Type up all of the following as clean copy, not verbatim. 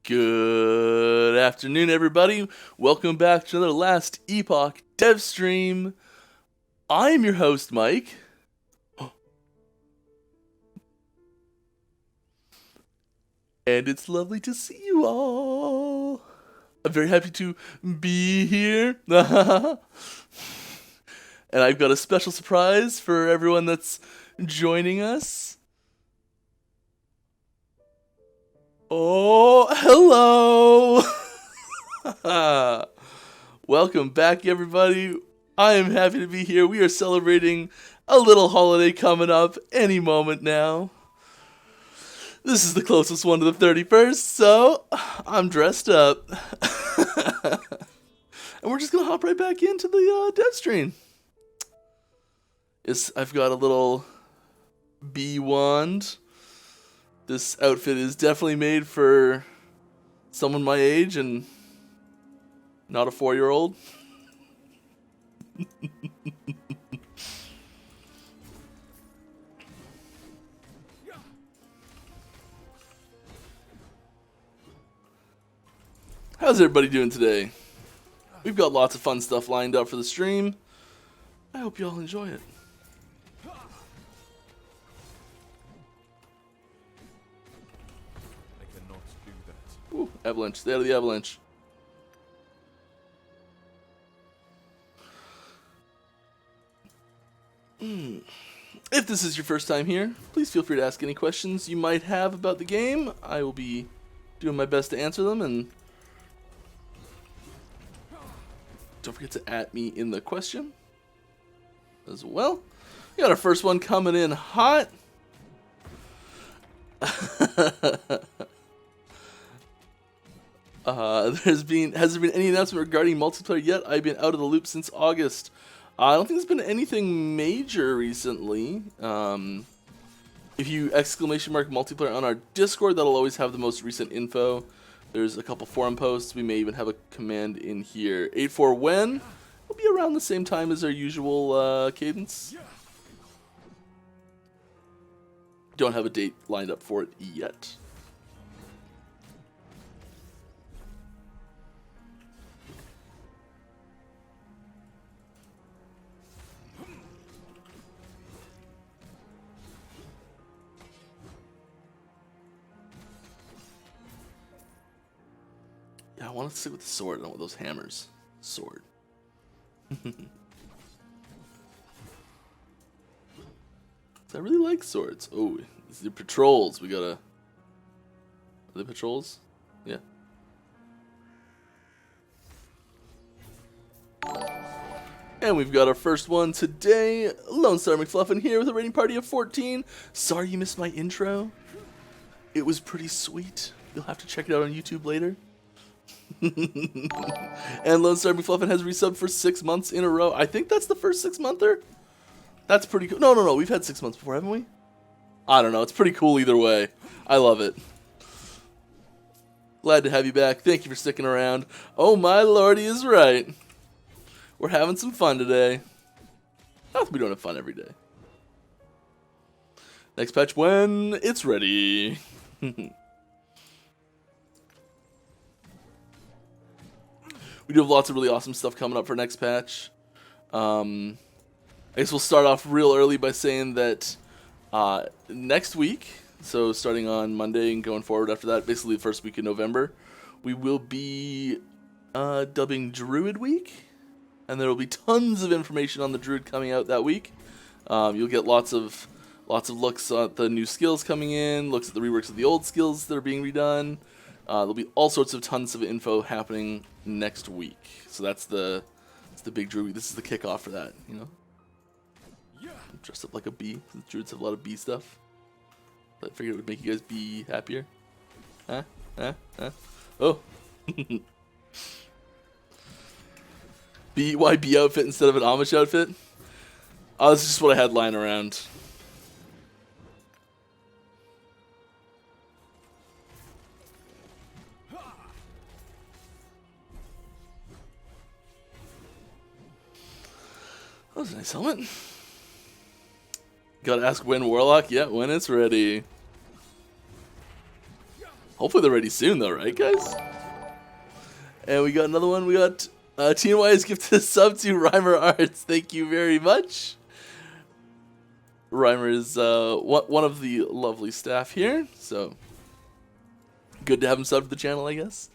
Good afternoon, everybody. Welcome back to another Last Epoch dev stream. I am your host, Mike. And it's lovely to see you all. I'm very happy to be here. And I've got a special surprise for everyone that's joining us. Oh, hello! Welcome back, everybody. I am happy to be here. We are celebrating a little holiday coming up any moment now. This is the closest one to the 31st, so I'm dressed up. And we're just going to hop right back into the dev stream. I've got a little bee wand. This outfit is definitely made for someone my age and not a 4-year-old. How's everybody doing today? We've got lots of fun stuff lined up for the stream. I hope you all enjoy it. Ooh, avalanche. Stay out of the avalanche. If this is your first time here, please feel free to ask any questions you might have about the game. I will be doing my best to answer them, and don't forget to @ me in the question as well. We got our first one coming in hot. Has there been any announcement regarding multiplayer yet? I've been out of the loop since August. I don't think there's been anything major recently. If you ! Multiplayer on our Discord, that'll always have the most recent info. There's a couple forum posts. We may even have a command in here. 8-4 when? It'll be around the same time as our usual cadence. Don't have a date lined up for it yet. Yeah, I want to stick with the sword, not with those hammers. Sword. I really like swords. Oh, it's the patrols. We gotta... Are they patrols? Yeah. And we've got our first one today. Lone Star McFluffin here with a rating party of 14. Sorry you missed my intro. It was pretty sweet. You'll have to check it out on YouTube later. And Lone Star McFluffin has resubbed for 6 months in a row. I think that's the first 6-monther. That's pretty cool. No. We've had 6 months before, haven't we? I don't know. It's pretty cool either way. I love it. Glad to have you back. Thank you for sticking around. Oh, my lord, he is right. We're having some fun today. Not that we don't have fun every day. Next patch when it's ready. We do have lots of really awesome stuff coming up for next patch. I guess we'll start off real early by saying that next week, so starting on Monday and going forward after that, basically the first week in November, we will be dubbing Druid Week, and there will be tons of information on the Druid coming out that week. You'll get lots of looks at the new skills coming in, looks at the reworks of the old skills that are being redone. There'll be all sorts of tons of info happening next week. So that's the big Druid. This is the kickoff for that, you know? I'm dressed up like a bee. The Druids have a lot of bee stuff. I figured it would make you guys be happier. Huh? Oh. Why bee outfit instead of an Amish outfit? Oh, this is just what I had lying around. That was a nice helmet. Gotta ask when Warlock? Yeah, when it's ready. Hopefully they're ready soon, though, right, guys? And we got another one. We got TNY has gifted a sub to Rhymer Arts. Thank you very much. Rhymer is one of the lovely staff here, so good to have him sub to the channel, I guess.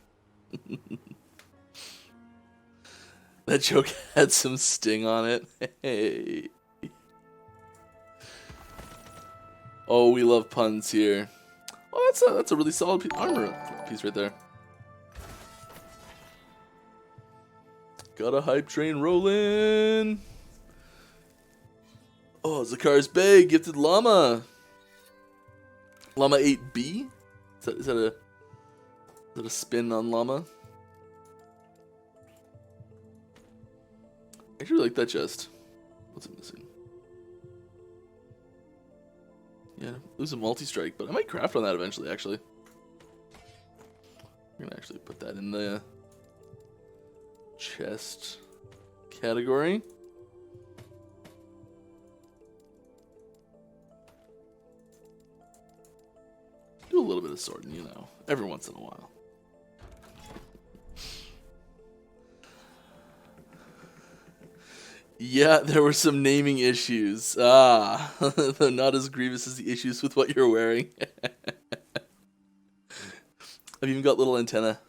That joke had some sting on it. Hey. Oh, we love puns here. Oh, that's a really solid armor piece right there. Got a hype train rolling. Oh, Zakar's Bay gifted Llama. Llama 8B? Is that a spin on Llama? I actually like that chest. What's it missing? Yeah, lose a multi-strike, but I might craft on that eventually, actually. We're gonna actually put that in the chest category. Do a little bit of sorting, you know, every once in a while. Yeah, there were some naming issues. Ah, though not as grievous as the issues with what you're wearing. I've even got little antenna.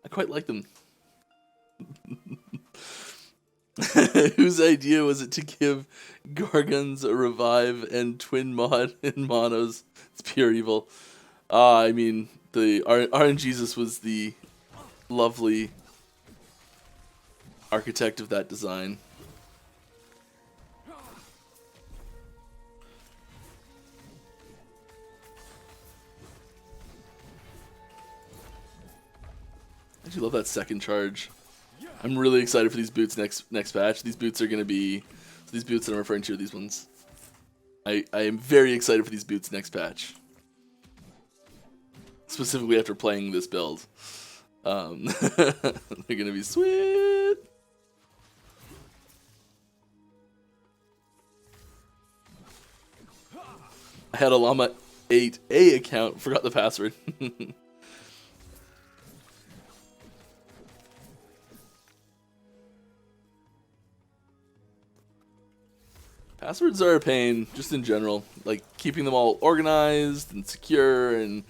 I quite like them. Whose idea was it to give Gorgons a revive and twin mod in monos? It's pure evil. I mean, the RNGesus was the lovely architect of that design. I do love that second charge. I'm really excited for these boots next patch. These boots are going to be these boots that I'm referring to are these ones. I am very excited for these boots next patch. Specifically after playing this build. They're going to be sweet. I had a Llama 8A account, forgot the password. Passwords are a pain, just in general. Like, keeping them all organized and secure and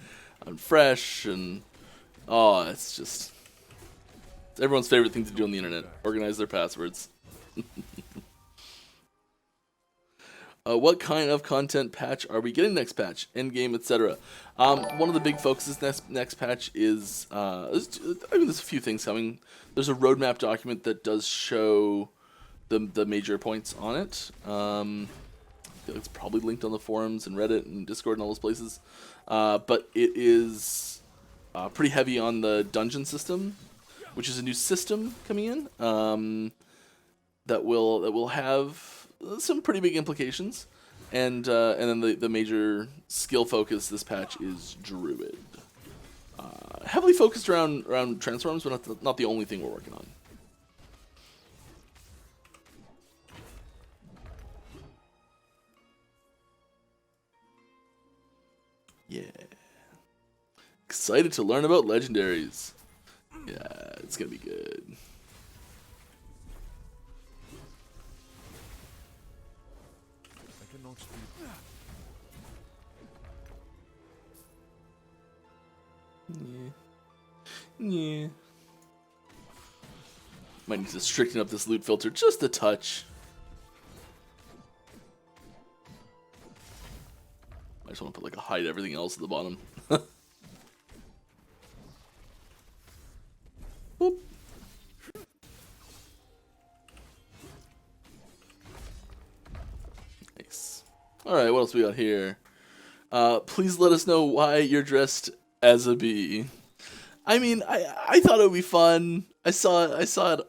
fresh and... Oh, it's just... It's everyone's favorite thing to do on the internet. Organize their passwords. What kind of content patch are we getting next patch? Endgame, etc. One of the big focuses next patch is... I mean, there's a few things coming. There's a roadmap document that does show the major points on it. I feel like it's probably linked on the forums and Reddit and Discord and all those places. But it is pretty heavy on the dungeon system, which is a new system coming in that will have some pretty big implications. And then the major skill focus this patch is Druid. Heavily focused around transforms, but not the only thing we're working on. Yeah. Excited to learn about legendaries. Yeah, it's gonna be good. I cannot speak. Yeah. Might need to straighten up this loot filter just a touch. I just want to put like a hide everything else at the bottom. Boop. Nice. Alright, what else we got here? Please let us know why you're dressed as a bee. I mean, I thought it would be fun. I saw it,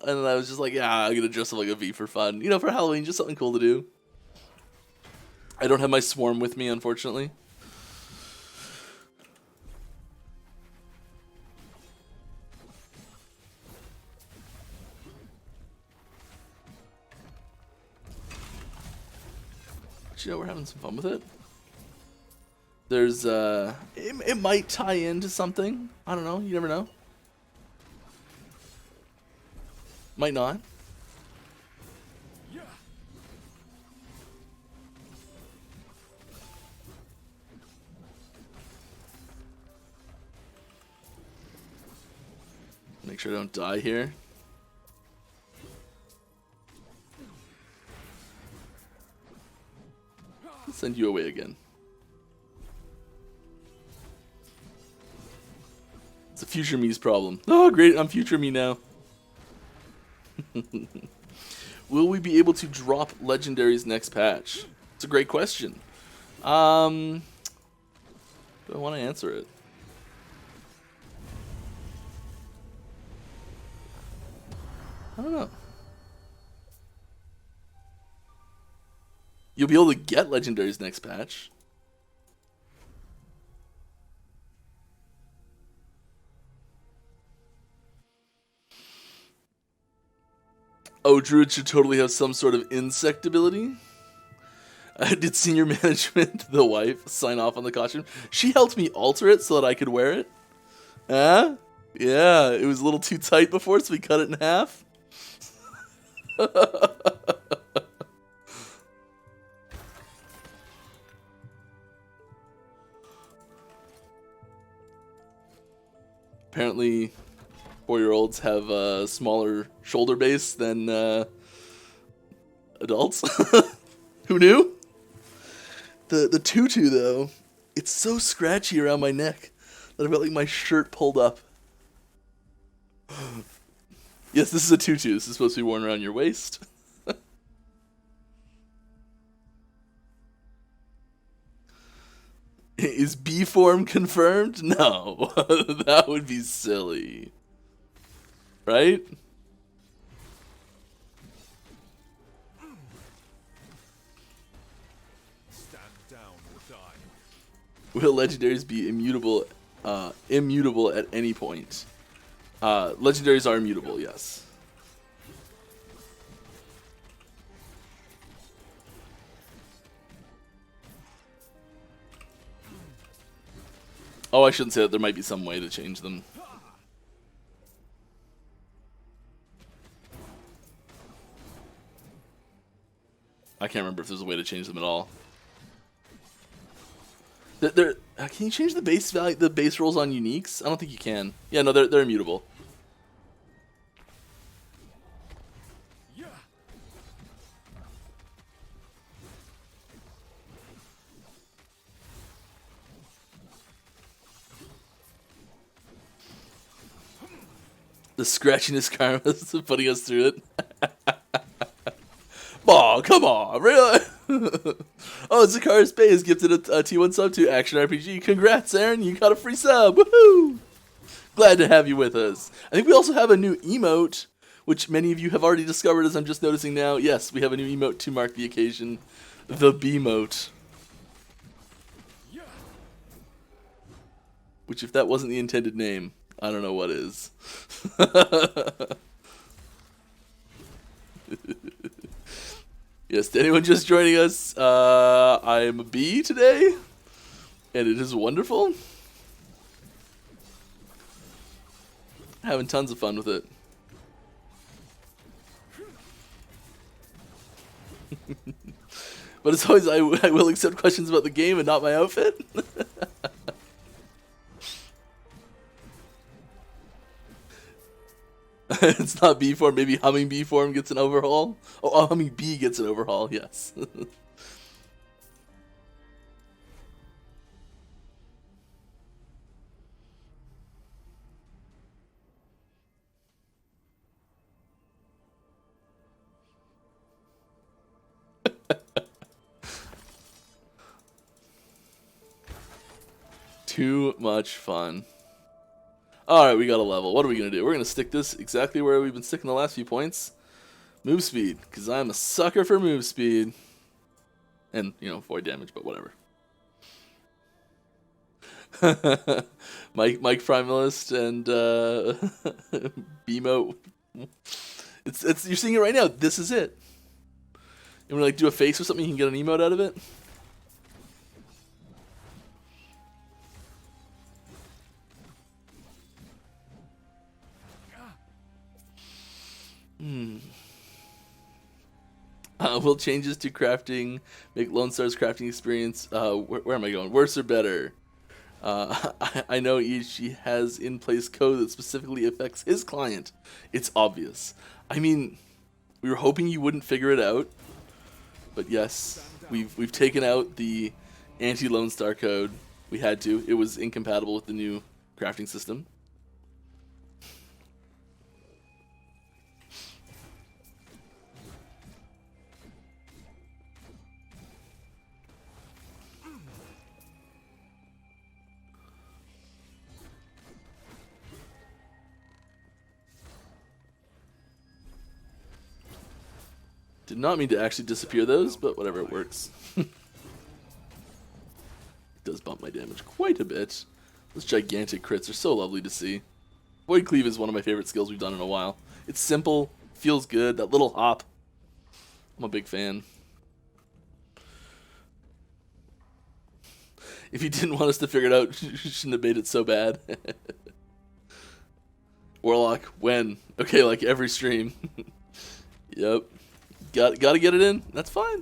and I was just like, yeah, I'm gonna dress up like a bee for fun. You know, for Halloween, just something cool to do. I don't have my swarm with me, unfortunately. But you know, we're having some fun with it. There's it might tie into something. I don't know. You never know. Might not. Make sure I don't die here. I'll send you away again. It's a future me's problem. Oh, great, I'm future me now. Will we be able to drop legendaries next patch? It's a great question. Do I want to answer it? I don't know. You'll be able to get legendaries next patch. Oh, Druid should totally have some sort of insect ability. Did senior management, the wife, sign off on the costume? She helped me alter it so that I could wear it. Huh? Yeah, it was a little too tight before, so we cut it in half. Apparently, 4-year-olds have a smaller shoulder base than adults. Who knew? The tutu, though, it's so scratchy around my neck that I've got like my shirt pulled up. Yes, this is a tutu. This is supposed to be worn around your waist. Is B form confirmed? No. That would be silly. Right? Stand down or die. Will legendaries be immutable at any point? Legendaries are immutable, yes. Oh, I shouldn't say that. There might be some way to change them. I can't remember if there's a way to change them at all. Can you change the base value, the base rolls on uniques? I don't think you can. Yeah, no, they're immutable. The scratchiness karma is putting us through it. Oh, come on, really? Oh, Zakara's Bay has gifted a T1 sub to Action RPG. Congrats, Aaron, you got a free sub. Woohoo! Glad to have you with us. I think we also have a new emote, which many of you have already discovered, as I'm just noticing now. Yes, we have a new emote to mark the occasion. The B-mote. Which, if that wasn't the intended name, I don't know what is. Yes, to anyone just joining us, I am a bee today, and it is wonderful. Having tons of fun with it. But as always, I will accept questions about the game and not my outfit. It's not bee form. Maybe humming bee form gets an overhaul. Oh, humming bee gets an overhaul. Yes. Too much fun. Alright, we got a level. What are we going to do? We're going to stick this exactly where we've been sticking the last few points. Move speed, because I'm a sucker for move speed. And, you know, void damage, but whatever. Mike Primalist and Beemo. It's you're seeing it right now. This is it. You want to like do a face or something, you can get an emote out of it. Will changes to crafting make Lone Star's crafting experience, where am I going? Worse or better? I know he has in place code that specifically affects his client. It's obvious. I mean, we were hoping you wouldn't figure it out, but yes, we've taken out the anti-Lone Star code. We had to. It was incompatible with the new crafting system. Did not mean to actually disappear those, but whatever, it works. It does bump my damage quite a bit. Those gigantic crits are so lovely to see. Void Cleave is one of my favorite skills we've done in a while. It's simple, feels good, that little hop. I'm a big fan. If you didn't want us to figure it out, you shouldn't have made it so bad. Warlock, when? Okay, like every stream. Yep. Got to get it in. That's fine.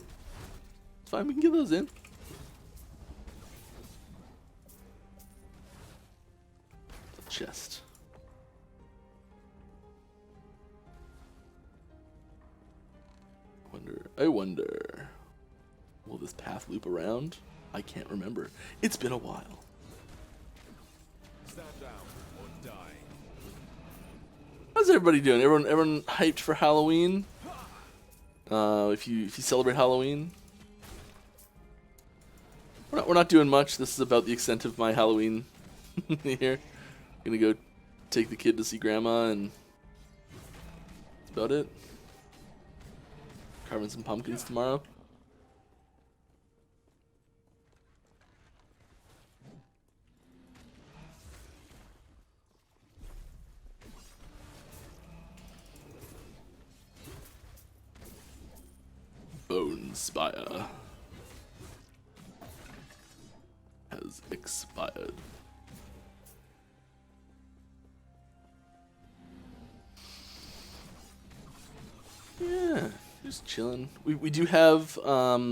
It's fine. We can get those in. The chest. I wonder. Will this path loop around? I can't remember. It's been a while. Stand down or die. How's everybody doing? Everyone hyped for Halloween? If you celebrate Halloween, we're not doing much. This is about the extent of my Halloween here. Gonna go take the kid to see grandma, and that's about it. Carving some pumpkins tomorrow. Bone Spire has expired. Yeah, just chilling. We do have I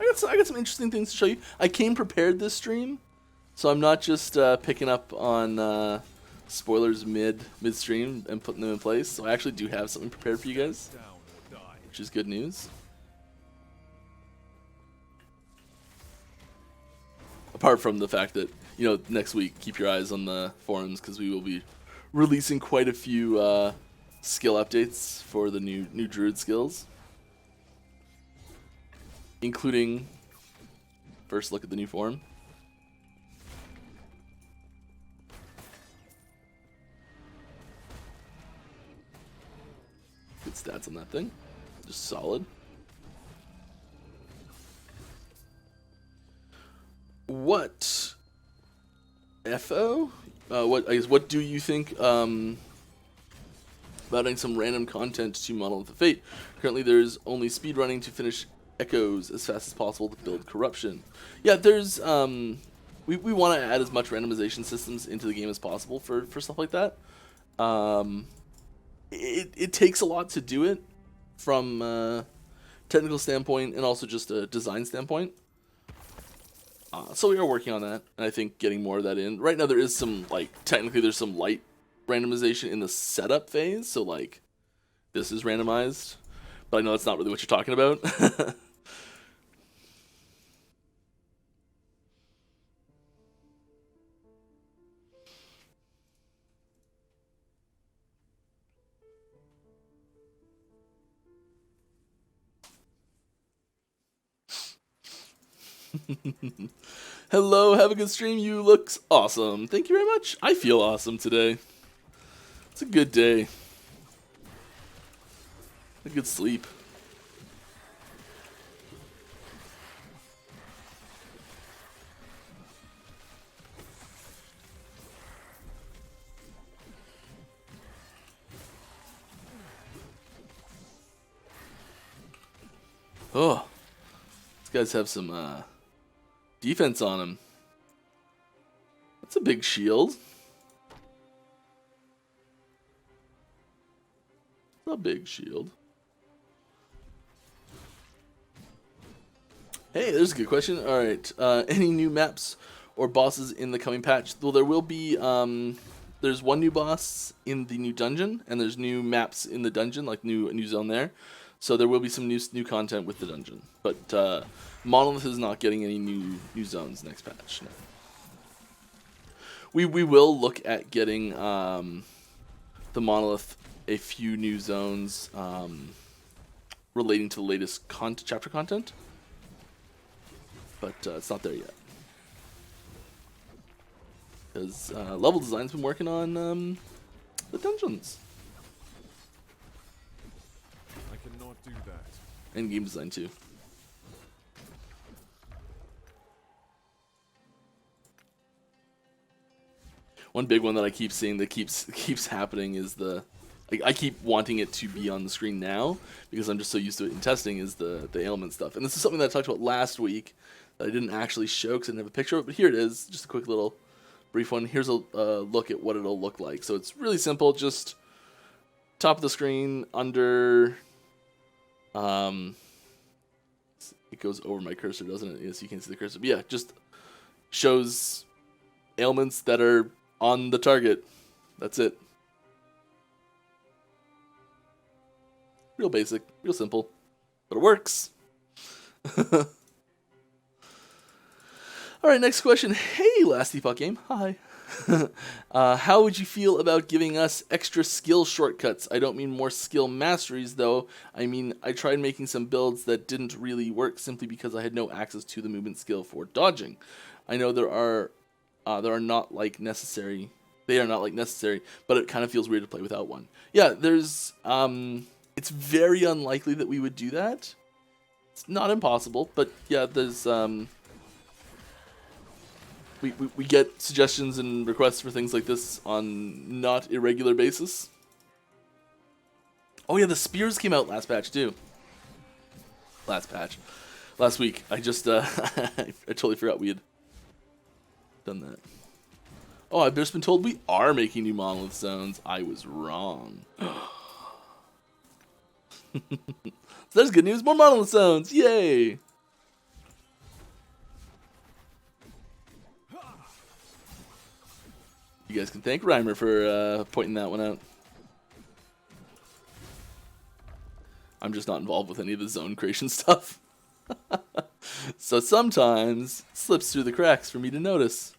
got some interesting things to show you. I came prepared this stream, so I'm not just picking up on spoilers midstream and putting them in place. So I actually do have something prepared for you guys, Down or die. which is good news. Apart from the fact that, you know, next week, keep your eyes on the forums, because we will be releasing quite a few skill updates for the new druid skills, including first look at the new form. Good stats on that thing, just solid. What FO? What do you think about adding some random content to Monolith of Fate? Currently, there's only speedrunning to finish echoes as fast as possible to build corruption. Yeah, there's we want to add as much randomization systems into the game as possible for stuff like that. It takes a lot to do it from a technical standpoint and also just a design standpoint. So we are working on that, and I think getting more of that in. Right now there is some, technically there's some light randomization in the setup phase, so, this is randomized. But I know that's not really what you're talking about. Hello, have a good stream. You look awesome. Thank you very much. I feel awesome today. It's a good day. A good sleep. Oh, these guys have some defense on him. That's a big shield. It's a big shield. Hey, there's a good question. All right, any new maps or bosses in the coming patch? Well, there will be. There's one new boss in the new dungeon, and there's new maps in the dungeon, like a new zone there. So there will be some new content with the dungeon. But Monolith is not getting any new zones next patch. No. We will look at getting the Monolith a few new zones relating to the latest chapter content. But it's not there yet. Because Level Design's been working on the dungeons. I cannot do that. And game design too. One big one that I keep seeing that keeps happening is I keep wanting it to be on the screen now because I'm just so used to it in testing is the ailment stuff. And this is something that I talked about last week that I didn't actually show because I didn't have a picture of it, but here it is, just a quick little brief one. Here's a look at what it'll look like. So it's really simple, just top of the screen under, it goes over my cursor, doesn't it? Yes, you can see the cursor. But yeah, just shows ailments that are on the target. That's it. Real basic, real simple, but it works. All right, next question. Hey, Last Epoch game. Hi. How would you feel about giving us extra skill shortcuts? I don't mean more skill masteries, though. I mean, I tried making some builds that didn't really work simply because I had no access to the movement skill for dodging. I know there are not like necessary. They are not like necessary, but it kind of feels weird to play without one. Yeah, there's it's very unlikely that we would do that. It's not impossible, but yeah, there's we get suggestions and requests for things like this on not irregular basis. Oh yeah, the spears came out last patch too. Last week. I just I totally forgot we had done that. Oh, I've just been told we are making new Monolith zones. I was wrong. So there's good news. More Monolith zones. Yay! You guys can thank Reimer for pointing that one out. I'm just not involved with any of the zone creation stuff. So sometimes it slips through the cracks for me to notice.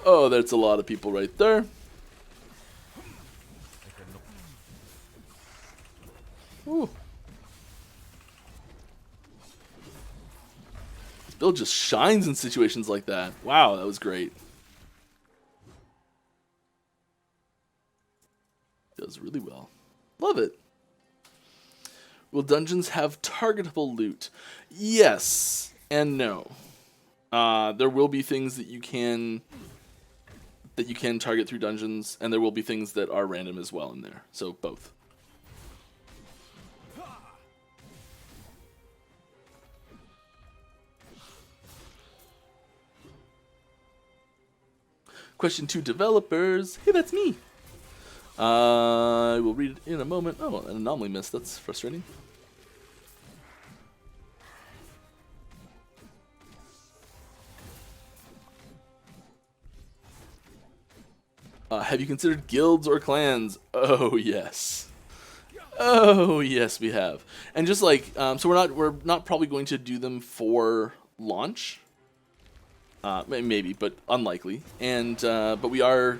Oh, that's a lot of people right there. Ooh. This build just shines in situations like that. Wow, that was great. Does really well. Love it. Will dungeons have targetable loot? Yes and no. There will be things that you can target through dungeons, and there will be things that are random as well in there. So both. Question 2, developers. Hey, that's me. I will read it in a moment. Oh, an anomaly missed. That's frustrating. Have you considered guilds or clans? Oh yes. Oh yes, we have. And just like so, we're not probably going to do them for launch. Maybe, but unlikely. And but we are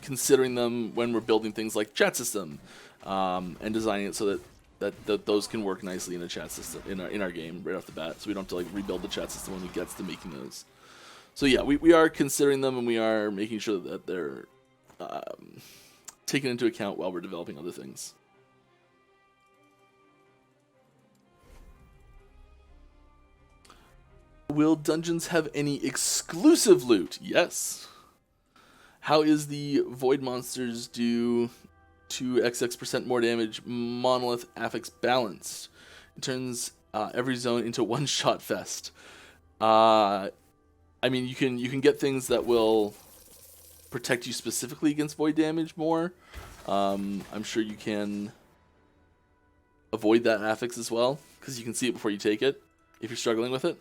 considering them when we're building things like chat system and designing it so that those can work nicely in a chat system in our game right off the bat. So we don't have to like rebuild the chat system when we get to making those. So yeah, we are considering them, and we are making sure that they're taken into account while we're developing other things. Will dungeons have any exclusive loot? Yes. How is the void monsters do 2xx% more damage Monolith affix balanced? It turns every zone into one-shot fest. I mean, you can get things that will protect you specifically against void damage more. I'm sure you can avoid that affix as well, because you can see it before you take it if you're struggling with it.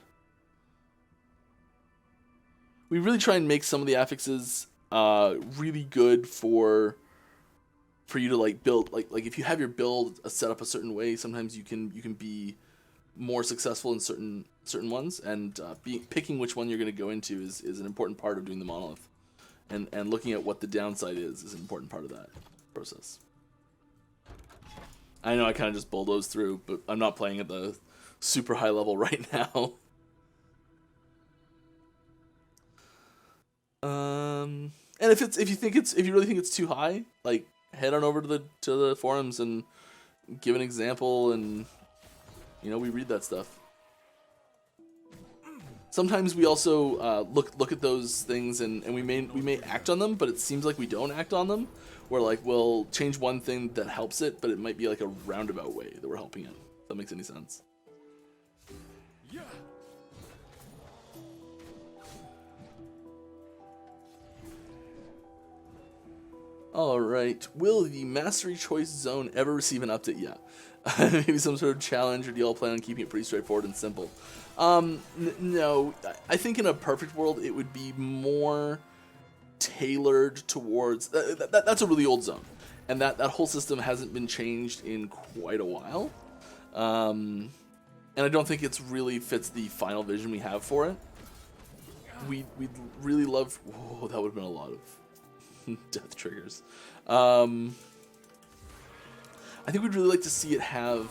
we really try and make some of the affixes really good for you to like build like if you have your build set up a certain way, sometimes you can be more successful in certain ones, and picking which one you're going to go into is an important part of doing the monolith, and looking at what the downside is an important part of that process. I know I kind of just bulldozed through, but I'm not playing at the super high level right now. And if you really think it's too high, like head on over to the forums and give an example, and we read that stuff. Sometimes we also look at those things and we may act on them, but it seems like we don't act on them. Where like we'll change one thing that helps it, but it might be like a roundabout way that we're helping it. If that makes any sense. Yeah. Alright, will the Mastery Choice Zone ever receive an update? Yeah. Maybe some sort of challenge, or do y'all plan on keeping it pretty straightforward and simple? No, I think in a perfect world it would be more tailored towards... that's a really old zone, and that whole system hasn't been changed in quite a while. And I don't think it's really fits the final vision we have for it. We'd really love... Whoa, that would have been a lot of death triggers. I think we'd really like to see it have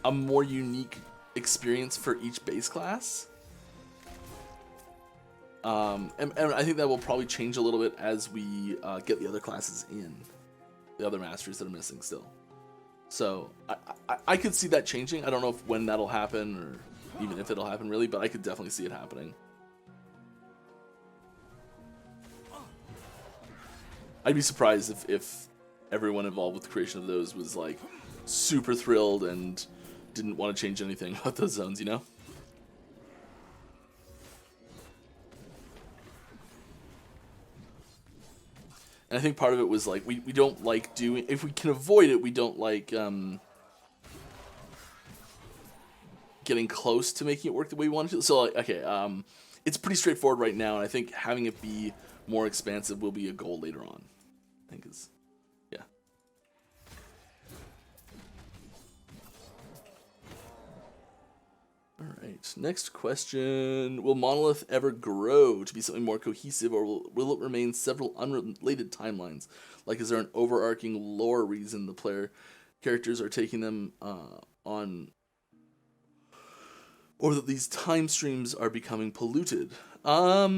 a more unique experience for each base class. And I think that will probably change a little bit as we get the other classes in. The other masteries that are missing still. So I could see that changing. I don't know when that'll happen, or even if it'll happen really, but I could definitely see it happening. I'd be surprised if everyone involved with the creation of those was like super thrilled and didn't want to change anything about those zones, And I think part of it was like we don't like doing, if we can avoid it, we don't like getting close to making it work the way we want it to. So like, okay, it's pretty straightforward right now, and I think having it be more expansive will be a goal later on. I think is, yeah. All right, next question. Will Monolith ever grow to be something more cohesive, or will it remain several unrelated timelines? Like, is there an overarching lore reason the characters are taking them on, or that these time streams are becoming polluted? I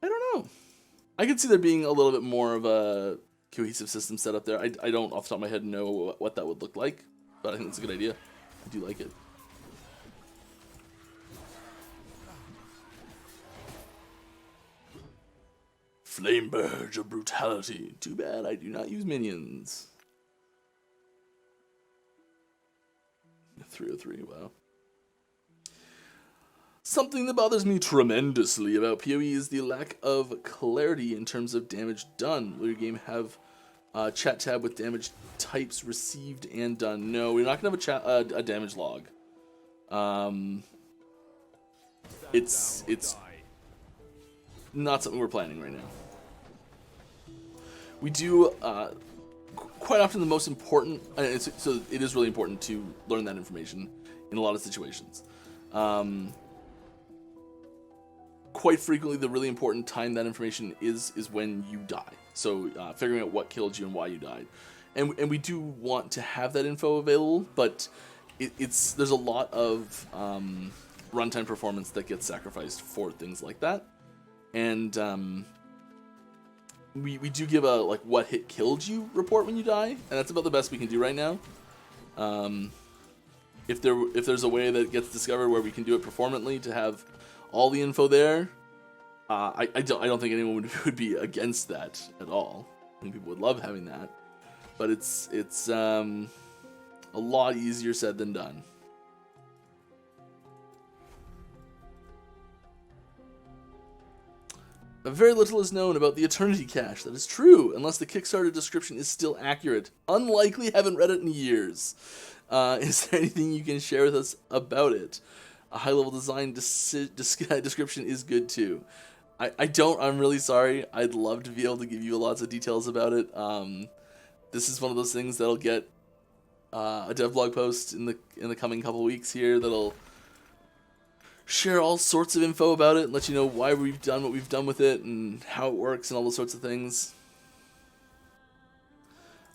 don't know. I could see there being a little bit more of a cohesive system set up there. I don't, off the top of my head, know what that would look like, but I think it's a good idea. I do like it. Flame Burge of Brutality. Too bad I do not use minions. 303, wow. Something that bothers me tremendously about PoE is the lack of clarity in terms of damage done. Will your game have a chat tab with damage types received and done? No, we're not going to have a damage log. It's not something we're planning right now. We do quite often the most important, so it is really important to learn that information in a lot of situations. Quite frequently, the really important time that information is when you die. So figuring out what killed you and why you died, and we do want to have that info available, but there's a lot of runtime performance that gets sacrificed for things like that, and we do give a like what hit killed you report when you die, and that's about the best we can do right now. If there's a way that gets discovered where we can do it performantly to have all the info there, I don't think anyone would be against that at all. I think people would love having that, but it's a lot easier said than done. Very little is known about the Eternity Cache. That is true, unless the Kickstarter description is still accurate. Unlikely, haven't read it in years. Is there anything you can share with us about it? A high-level design description is good too. I don't. I'm really sorry. I'd love to be able to give you lots of details about it. This is one of those things that'll get a dev blog post in the coming couple weeks here that'll share all sorts of info about it and let you know why we've done what we've done with it and how it works and all those sorts of things.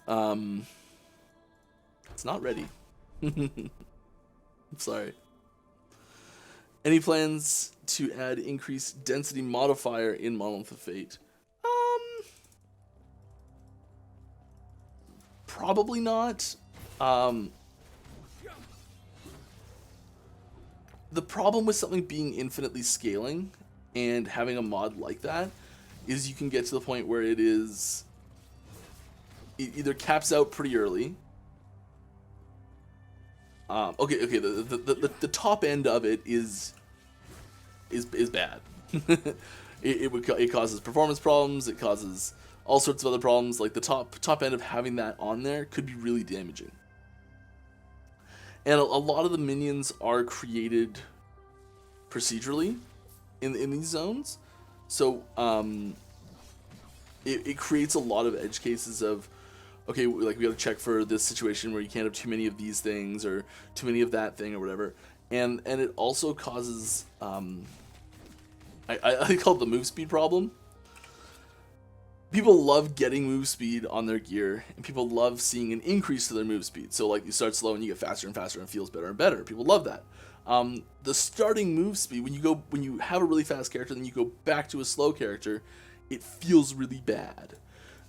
It's not ready. I'm sorry. Any plans to add increased density modifier in Monolith of Fate? Probably not. The problem with something being infinitely scaling and having a mod like that is you can get to the point where it either caps out pretty early. Okay. The top end of it is bad. It causes performance problems. It causes all sorts of other problems. Like the top end of having that on there could be really damaging. And a lot of the minions are created procedurally in these zones, so it creates a lot of edge cases of, okay, like we got to check for this situation where you can't have too many of these things or too many of that thing or whatever, and it also causes I call it the move speed problem. People love getting move speed on their gear, and people love seeing an increase to their move speed. So like you start slow and you get faster and faster and it feels better and better. People love that. The starting move speed, when you have a really fast character, then you go back to a slow character, it feels really bad.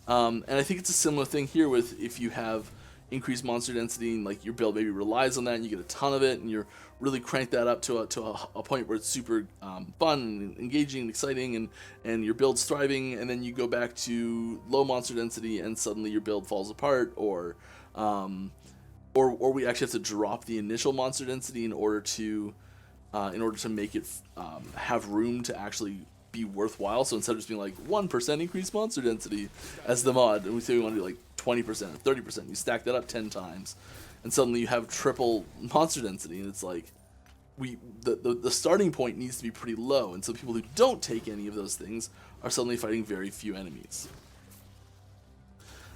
And I think it's a similar thing here with if you have increased monster density and like your build maybe relies on that and you get a ton of it and you're really crank that up to a point where it's super fun and engaging and exciting and your build's thriving, and then you go back to low monster density and suddenly your build falls apart, or we actually have to drop the initial monster density in order to make it have room to actually be worthwhile. So instead of just being like 1% increased monster density as the mod, and we say we want to do like 20% or 30%, you stack that up 10 times, and suddenly you have triple monster density, and it's like the starting point needs to be pretty low, and so people who don't take any of those things are suddenly fighting very few enemies.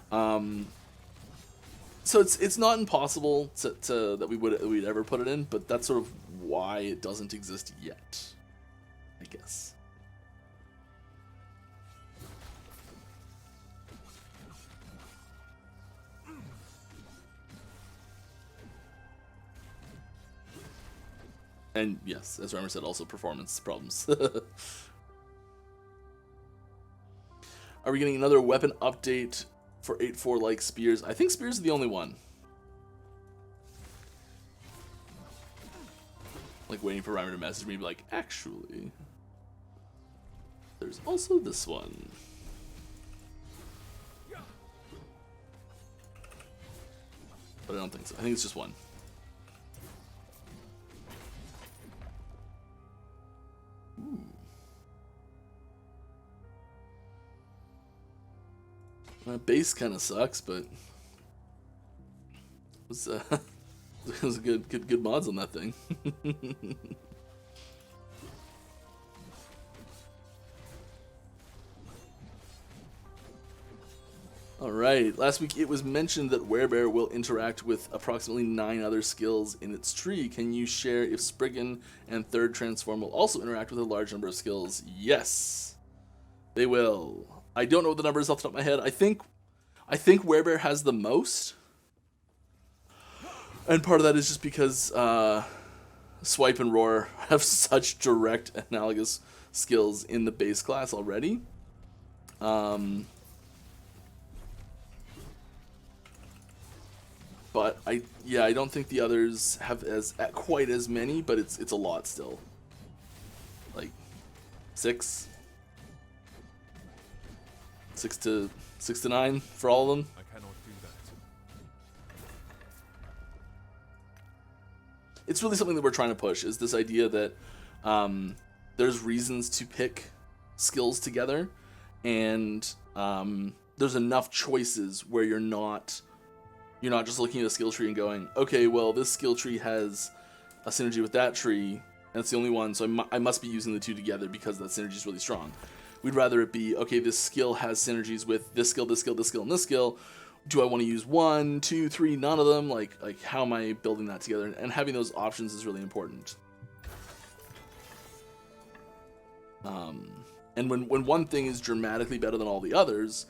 So it's not impossible that we'd ever put it in, but that's sort of why it doesn't exist yet, I guess. And yes, as Reimer said, also performance problems. Are we getting another weapon update for 8.4 like spears? I think spears are the only one. Like waiting for Reimer to message me, be like, actually, there's also this one. But I don't think so. I think it's just one. Base kind of sucks, but it was good mods on that thing. Alright, last week it was mentioned that Werebear will interact with approximately 9 other skills in its tree. Can you share if Spriggan and Third Transform will also interact with a large number of skills? Yes, they will. I don't know what the number is off the top of my head. I think Werebear has the most. And part of that is just because Swipe and Roar have such direct analogous skills in the base class already. But I don't think the others have quite as many, but it's a lot still. Like 6 to 9 for all of them. I cannot do that. It's really something that we're trying to push, is this idea that there's reasons to pick skills together, and there's enough choices where you're not just looking at a skill tree and going, okay, well, this skill tree has a synergy with that tree, That's the only one, so I must be using the two together because that synergy is really strong. We'd rather it be, okay, this skill has synergies with this skill, this skill, this skill, and this skill. Do I want to use 1, 2, 3, none of them? Like how am I building that together? And having those options is really important. And when one thing is dramatically better than all the others,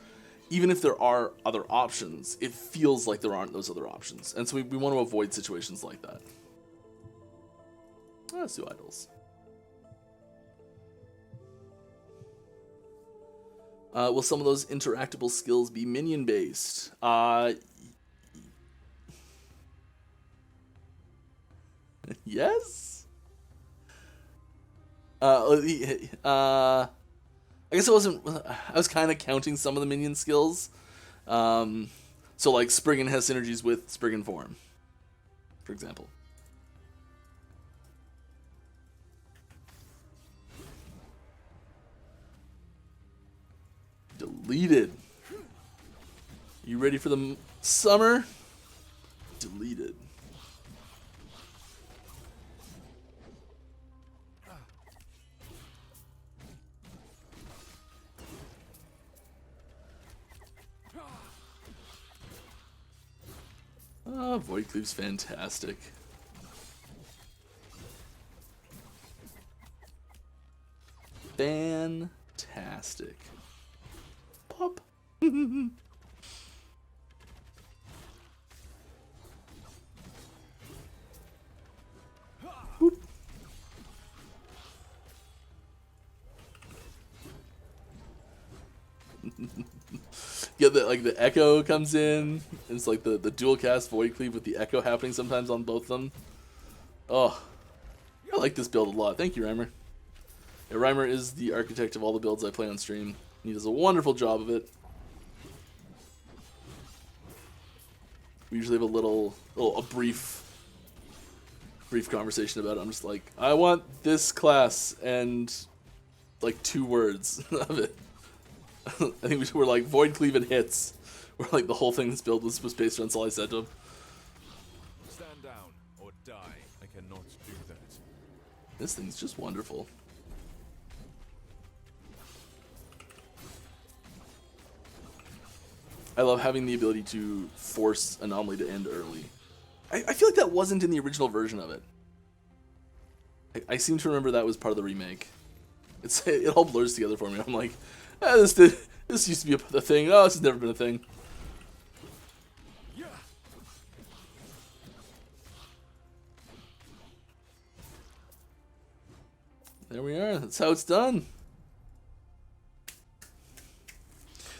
even if there are other options, it feels like there aren't those other options. And so we want to avoid situations like that. Let's do idols. Will some of those interactable skills be minion based? Yes. I guess it wasn't. I was kind of counting some of the minion skills. So like Spriggan has synergies with Spriggan form, for example. Deleted. You ready for the summer? Deleted. Void Cleave's fantastic. Fantastic. Pop. Yeah, the echo comes in. It's like the dual cast Void Cleave with the echo happening sometimes on both of them. Oh, I like this build a lot. Thank you, Reimer. Yeah, Reimer is the architect of all the builds I play on stream. He does a wonderful job of it. We usually have a brief conversation about it. I'm just like, I want this class and like 2 words of it. I think we're like Void Cleave and hits. Where like the whole thing this build was based on. That's all I said to him. Stand down or die. I cannot do that. This thing's just wonderful. I love having the ability to force Anomaly to end early. I feel like that wasn't in the original version of it. I seem to remember that was part of the remake. It all blurs together for me. I'm like, this used to be a thing. Oh, this has never been a thing. Yeah. There we are. That's how it's done.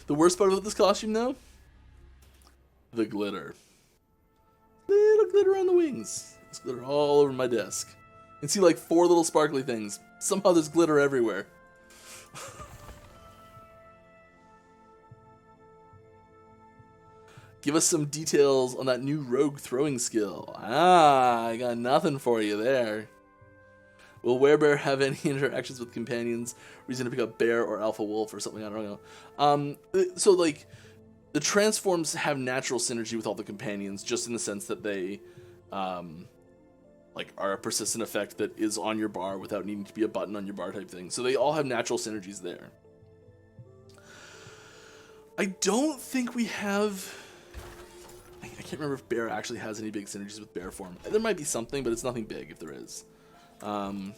The worst part about this costume, though? The glitter. Little glitter on the wings. There's glitter all over my desk. You can see like 4 little sparkly things. Somehow there's glitter everywhere. Give us some details on that new rogue throwing skill. I got nothing for you there. Will Werebear have any interactions with companions? Reason to pick up Bear or Alpha Wolf or something? I don't know. So like, the transforms have natural synergy with all the companions, just in the sense that they, like, are a persistent effect that is on your bar without needing to be a button on your bar type thing. So they all have natural synergies there. I don't think we have. I can't remember if Bear actually has any big synergies with Bear form. There might be something, but it's nothing big if there is. I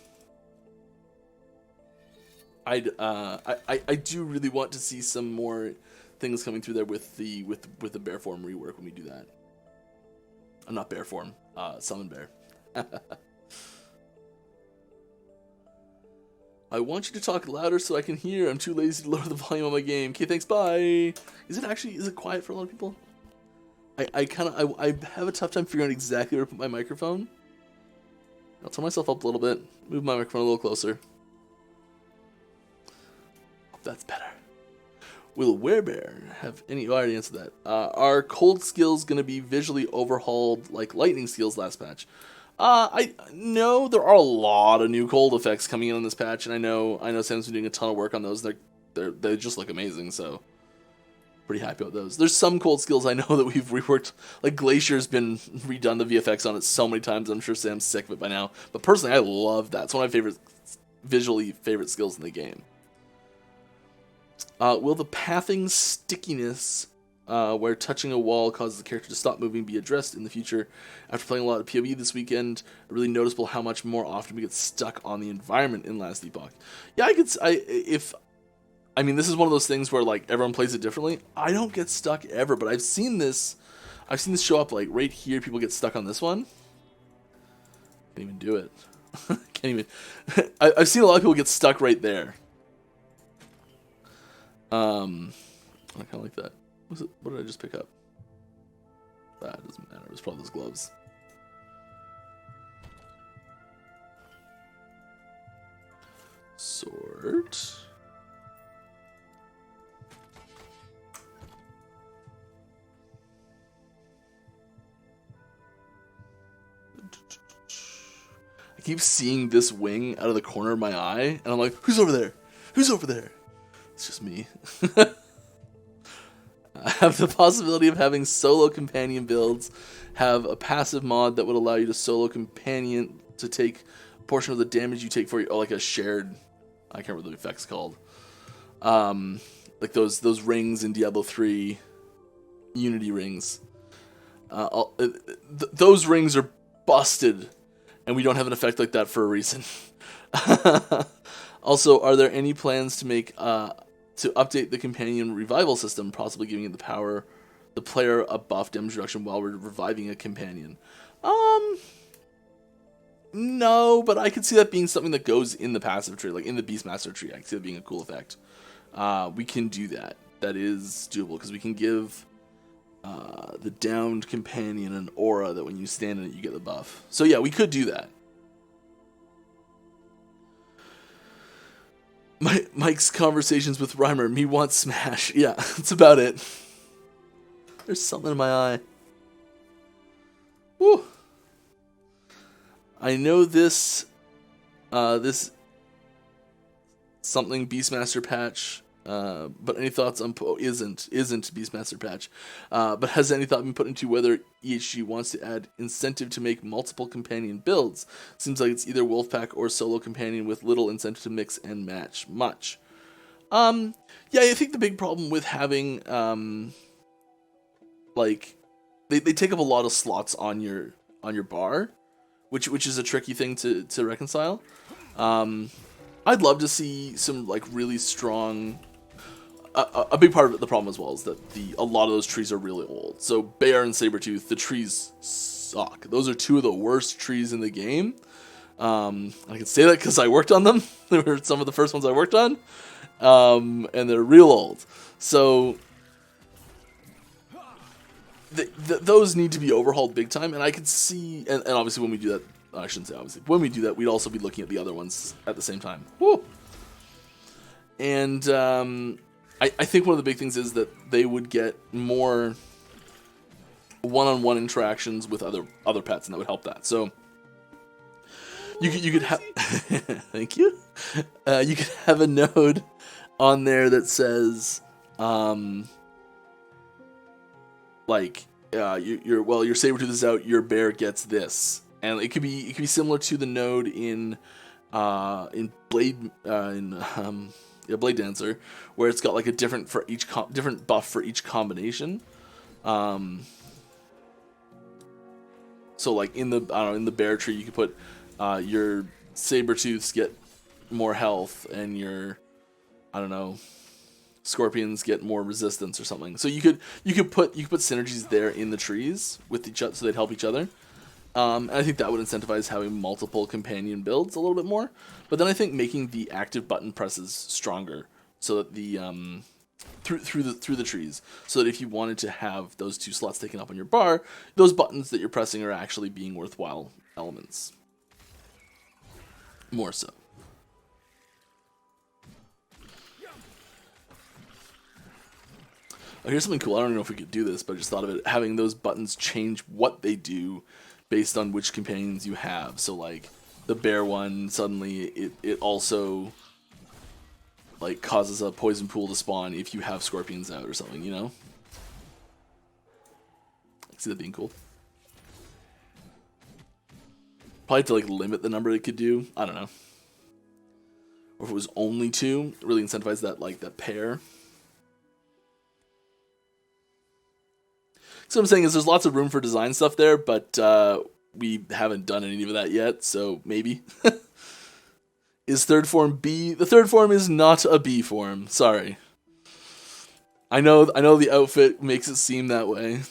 do really want to see some more things coming through there with the Bear form rework when we do that. Not Bear form, Summon Bear. I want you to talk louder so I can hear. I'm too lazy to lower the volume on my game. Okay, thanks, bye. Is it quiet for a lot of people? I have a tough time figuring out exactly where to put my microphone. I'll turn myself up a little bit, move my microphone a little closer. Hope that's better. Will Werebear have any... Oh, I already answered that. Are cold skills going to be visually overhauled like lightning skills last patch? I know there are a lot of new cold effects coming in on this patch, and I know Sam's been doing a ton of work on those. They just look amazing, so... pretty happy about those. There's some cold skills I know that we've reworked. Like Glacier's been redone the VFX on it so many times. I'm sure Sam's sick of it by now. But personally, I love that. It's one of my visually favorite skills in the game. Will the pathing stickiness, where touching a wall causes the character to stop moving, be addressed in the future? After playing a lot of PoE this weekend, really noticeable how much more often we get stuck on the environment in Last Epoch. Yeah, I mean, this is one of those things where like everyone plays it differently. I don't get stuck ever, but I've seen this show up like right here. People get stuck on this one. Can't even do it. Can't even. I've seen a lot of people get stuck right there. I kind of like that. What did I just pick up? That doesn't matter. It was probably those gloves. Sort. I keep seeing this wing out of the corner of my eye, and I'm like, who's over there? Who's over there? It's just me. I have the possibility of having solo companion builds, have a passive mod that would allow you to solo companion to take a portion of the damage you take for your, like a shared, I can't remember the effect's called. Like those rings in Diablo 3, Unity rings. Those rings are busted, and we don't have an effect like that for a reason. Also, are there any plans to make to update the companion revival system, possibly giving the player a buff damage reduction while we're reviving a companion? No, but I could see that being something that goes in the passive tree, like in the Beastmaster tree. I can see that being a cool effect. We can do that. That is doable, because we can give the downed companion an aura that when you stand in it, you get the buff. So yeah, we could do that. Mike's conversations with Reimer, me want smash. Yeah, that's about it. There's something in my eye. Woo. I know this something Beastmaster patch, but any thoughts on isn't Beastmaster patch, but has any thought been put into whether EHG wants to add incentive to make multiple companion builds? Seems like it's either Wolfpack or solo companion with little incentive to mix and match much. Yeah, I think the big problem with having like they take up a lot of slots on your bar, which is a tricky thing to reconcile. I'd love to see some like really strong. A big part of the problem as well is that a lot of those trees are really old. So Bear and Sabretooth, the trees suck. Those are two of the worst trees in the game. I can say that because I worked on them. They were some of the first ones I worked on, and they're real old. So those need to be overhauled big time. And I could see, and obviously when we do that, I shouldn't say obviously, when we do that, we'd also be looking at the other ones at the same time. Woo! And I think one of the big things is that they would get more one-on-one interactions with other pets, and that would help that. So you could have thank you. You could have a node on there that says like your Sabretooth is out, your bear gets this, and it could be similar to the node in Blade Blade Dancer, where it's got like a different buff for each combination. So like in the bear tree, you could put your Sabretooths get more health, and your scorpions get more resistance or something. So you could put synergies there in the trees with each other, so they'd help each other. And I think that would incentivize having multiple companion builds a little bit more. But then I think making the active button presses stronger, so that the through the trees, so that if you wanted to have those two slots taken up on your bar, those buttons that you're pressing are actually being worthwhile elements. More so. Oh, here's something cool. I don't know if we could do this, but I just thought of it. Having those buttons change what they do based on which companions you have. So like the bear one, suddenly it also like causes a poison pool to spawn if you have scorpions out or something, you know? I see that being cool. Probably to like limit the number it could do. I don't know. Or if it was only 2, really incentivize that like that pair. So what I'm saying is there's lots of room for design stuff there, but we haven't done any of that yet, so maybe. Is third form B? The third form is not a B form. Sorry. I know the outfit makes it seem that way.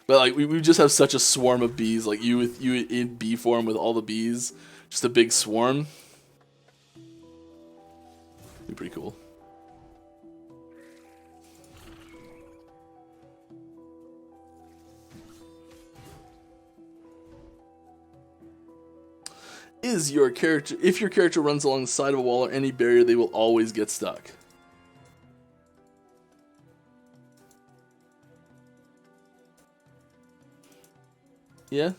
But like we just have such a swarm of bees, like you in B form with all the bees, just a big swarm. Be pretty cool. Is your character, if your character runs along the side of a wall or any barrier, they will always get stuck. Yeah.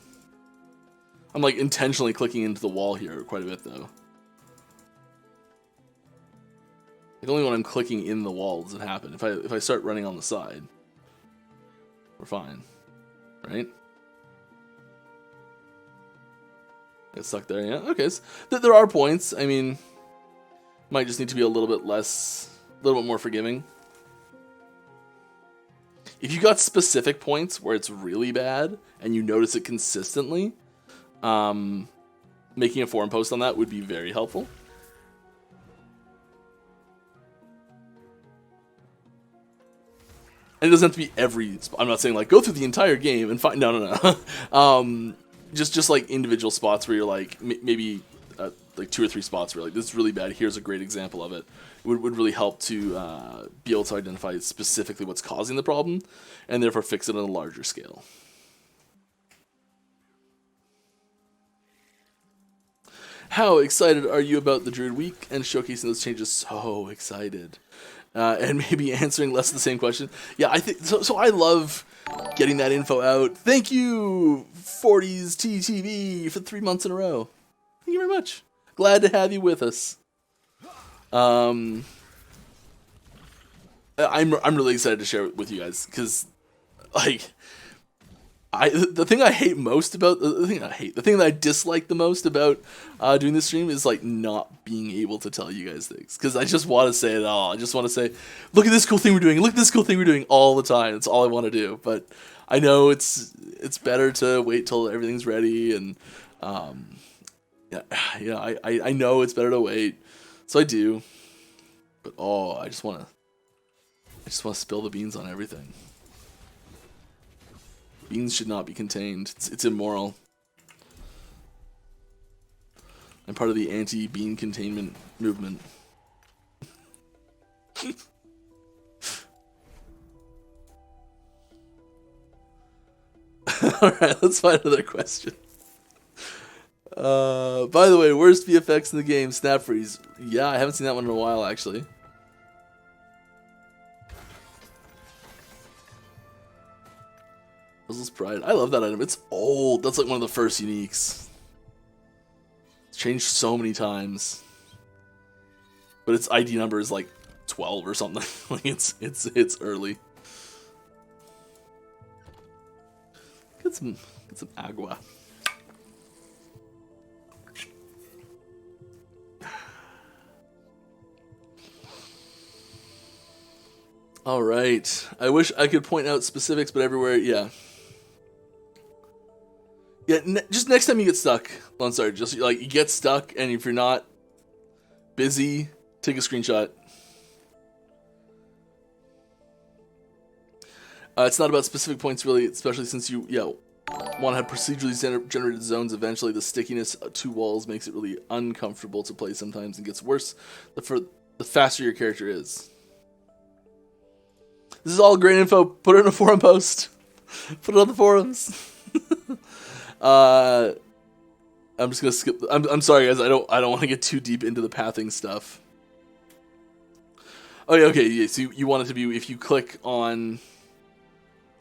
I'm like intentionally clicking into the wall here quite a bit though. Like only when I'm clicking in the wall does it happen. If I start running on the side, we're fine, right? Get stuck there, yeah. Okay, so there are points. I mean, might just need to be a little bit more forgiving. If you got specific points where it's really bad and you notice it consistently, making a forum post on that would be very helpful. And it doesn't have to be every spot. I'm not saying like go through the entire game and find. No. Just like individual spots where you're like maybe like 2 or 3 spots where like this is really bad. Here's a great example of it. It would really help to be able to identify specifically what's causing the problem, and therefore fix it on a larger scale. How excited are you about the Druid Week and showcasing those changes? So excited. And maybe answering less of the same question. Yeah, I think so. So I love getting that info out. Thank you, 40s TTV, for 3 months in a row. Thank you very much. Glad to have you with us. I'm really excited to share it with you guys because, like, the thing I hate most about the thing that I dislike the most about doing this stream is like not being able to tell you guys things because I just want to say it all. I just want to say, look at this cool thing we're doing. Look at this cool thing we're doing all the time. That's all I want to do. But I know it's better to wait till everything's ready and I know it's better to wait, so I do. But I just want to spill the beans on everything. Beans should not be contained. It's immoral. I'm part of the anti-bean containment movement. Alright, let's find another question. By the way, worst VFX in the game, snap freeze. Yeah, I haven't seen that one in a while, actually. Puzzle's Pride. I love that item. It's old. That's like one of the first uniques. It's changed so many times. But its ID number is like 12 or something. Like it's early. Get some agua. All right. I wish I could point out specifics, but everywhere, yeah. Yeah, just next time you get stuck, Lone Star, just like you get stuck, and if you're not busy, take a screenshot. It's not about specific points, really, especially since you, want to have procedurally generated zones. Eventually, the stickiness to walls makes it really uncomfortable to play sometimes and gets worse the faster your character is. This is all great info. Put it in a forum post. Put it on the forums. I'm just gonna skip. I'm sorry, guys. I don't want to get too deep into the pathing stuff. Oh yeah, okay. Yeah, so you want it to be if you click on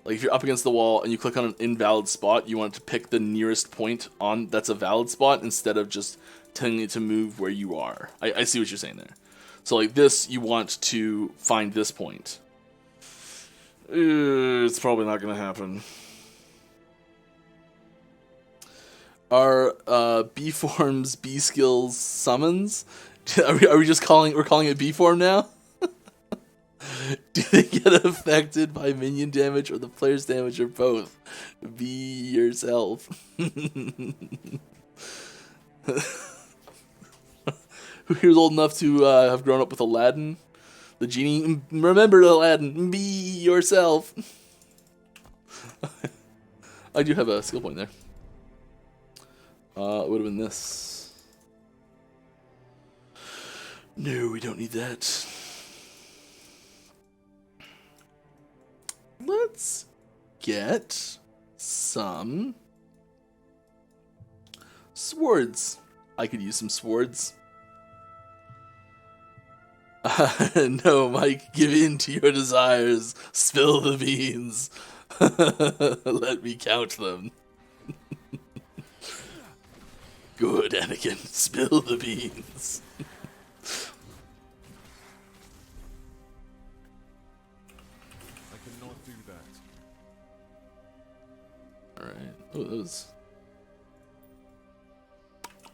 Like if you're up against the wall and you click on an invalid spot, you want to pick the nearest point on that's a valid spot instead of just telling it to move where you are. I see what you're saying there. So like this, you want to find this point. It's probably not going to happen. Are B forms, B skills summons? Are we just calling it B form now? Do they get affected by minion damage or the player's damage or both? Be yourself. Who here's old enough to have grown up with Aladdin? The genie. Remember Aladdin. Be yourself. I do have a skill point there. It would have been this. No, we don't need that. Let's get some swords. I could use some swords. No, Mike, give in to your desires. Spill the beans. Let me count them. Good, Anakin. Spill the beans. I cannot do that. Alright. Oh, that was...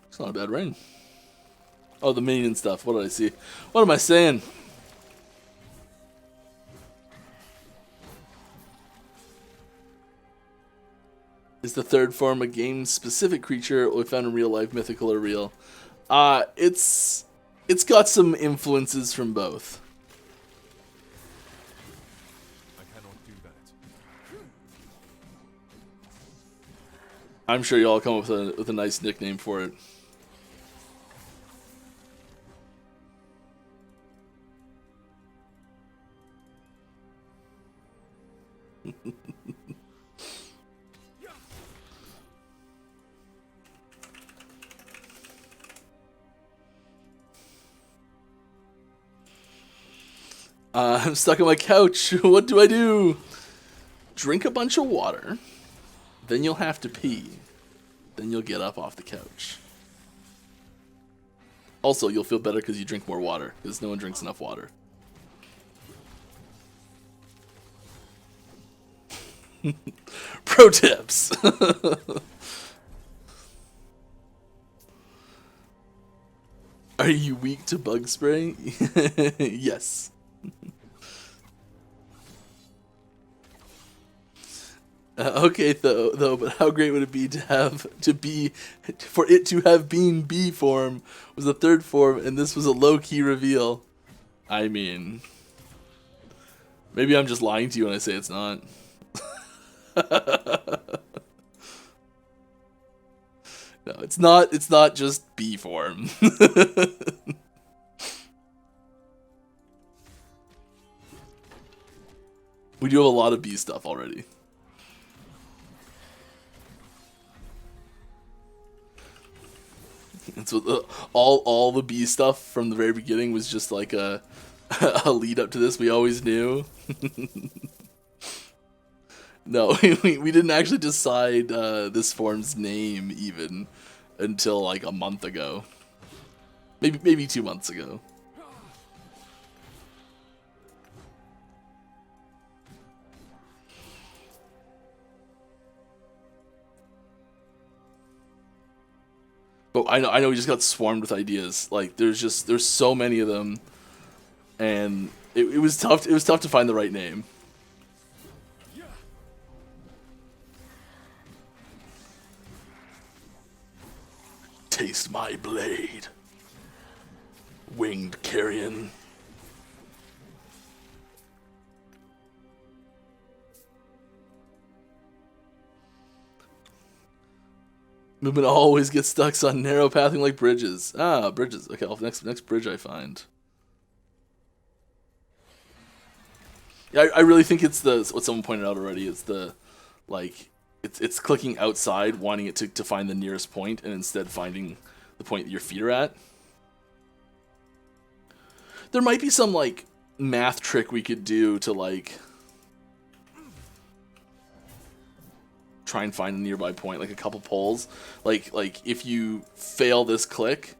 It's not a bad rain. Oh, the minion stuff. What did I see? What am I saying? Is the third form a game-specific creature or found in real life, mythical or real? It's got some influences from both. I cannot do that. I'm sure y'all come up with a nice nickname for it. I'm stuck on my couch. What do I do? Drink a bunch of water. Then you'll have to pee. Then you'll get up off the couch. Also, you'll feel better because you drink more water. Because no one drinks enough water. Pro tips. Are you weak to bug spray? Yes. Okay, though, but how great would it be for it to have been B form was the third form, and this was a low-key reveal? I mean, maybe I'm just lying to you when I say it's not. No, it's not. It's not just B form. We do have a lot of B stuff already. And so all the B stuff from the very beginning was just like a lead up to this. We always knew. No, we didn't actually decide this form's name even until like a month ago. Maybe 2 months ago. But I know we just got swarmed with ideas. Like there's so many of them, and it was tough. It was tough to find the right name. Taste my blade, winged carrion. Movement always gets stuck on narrow pathing like bridges. Ah, bridges. Okay, next bridge I find. Yeah, I really think it's what someone pointed out already. It's the like it's clicking outside, wanting it to find the nearest point, and instead finding the point that your feet are at. There might be some like math trick we could do to like try and find a nearby point, like a couple poles. Like if you fail this click,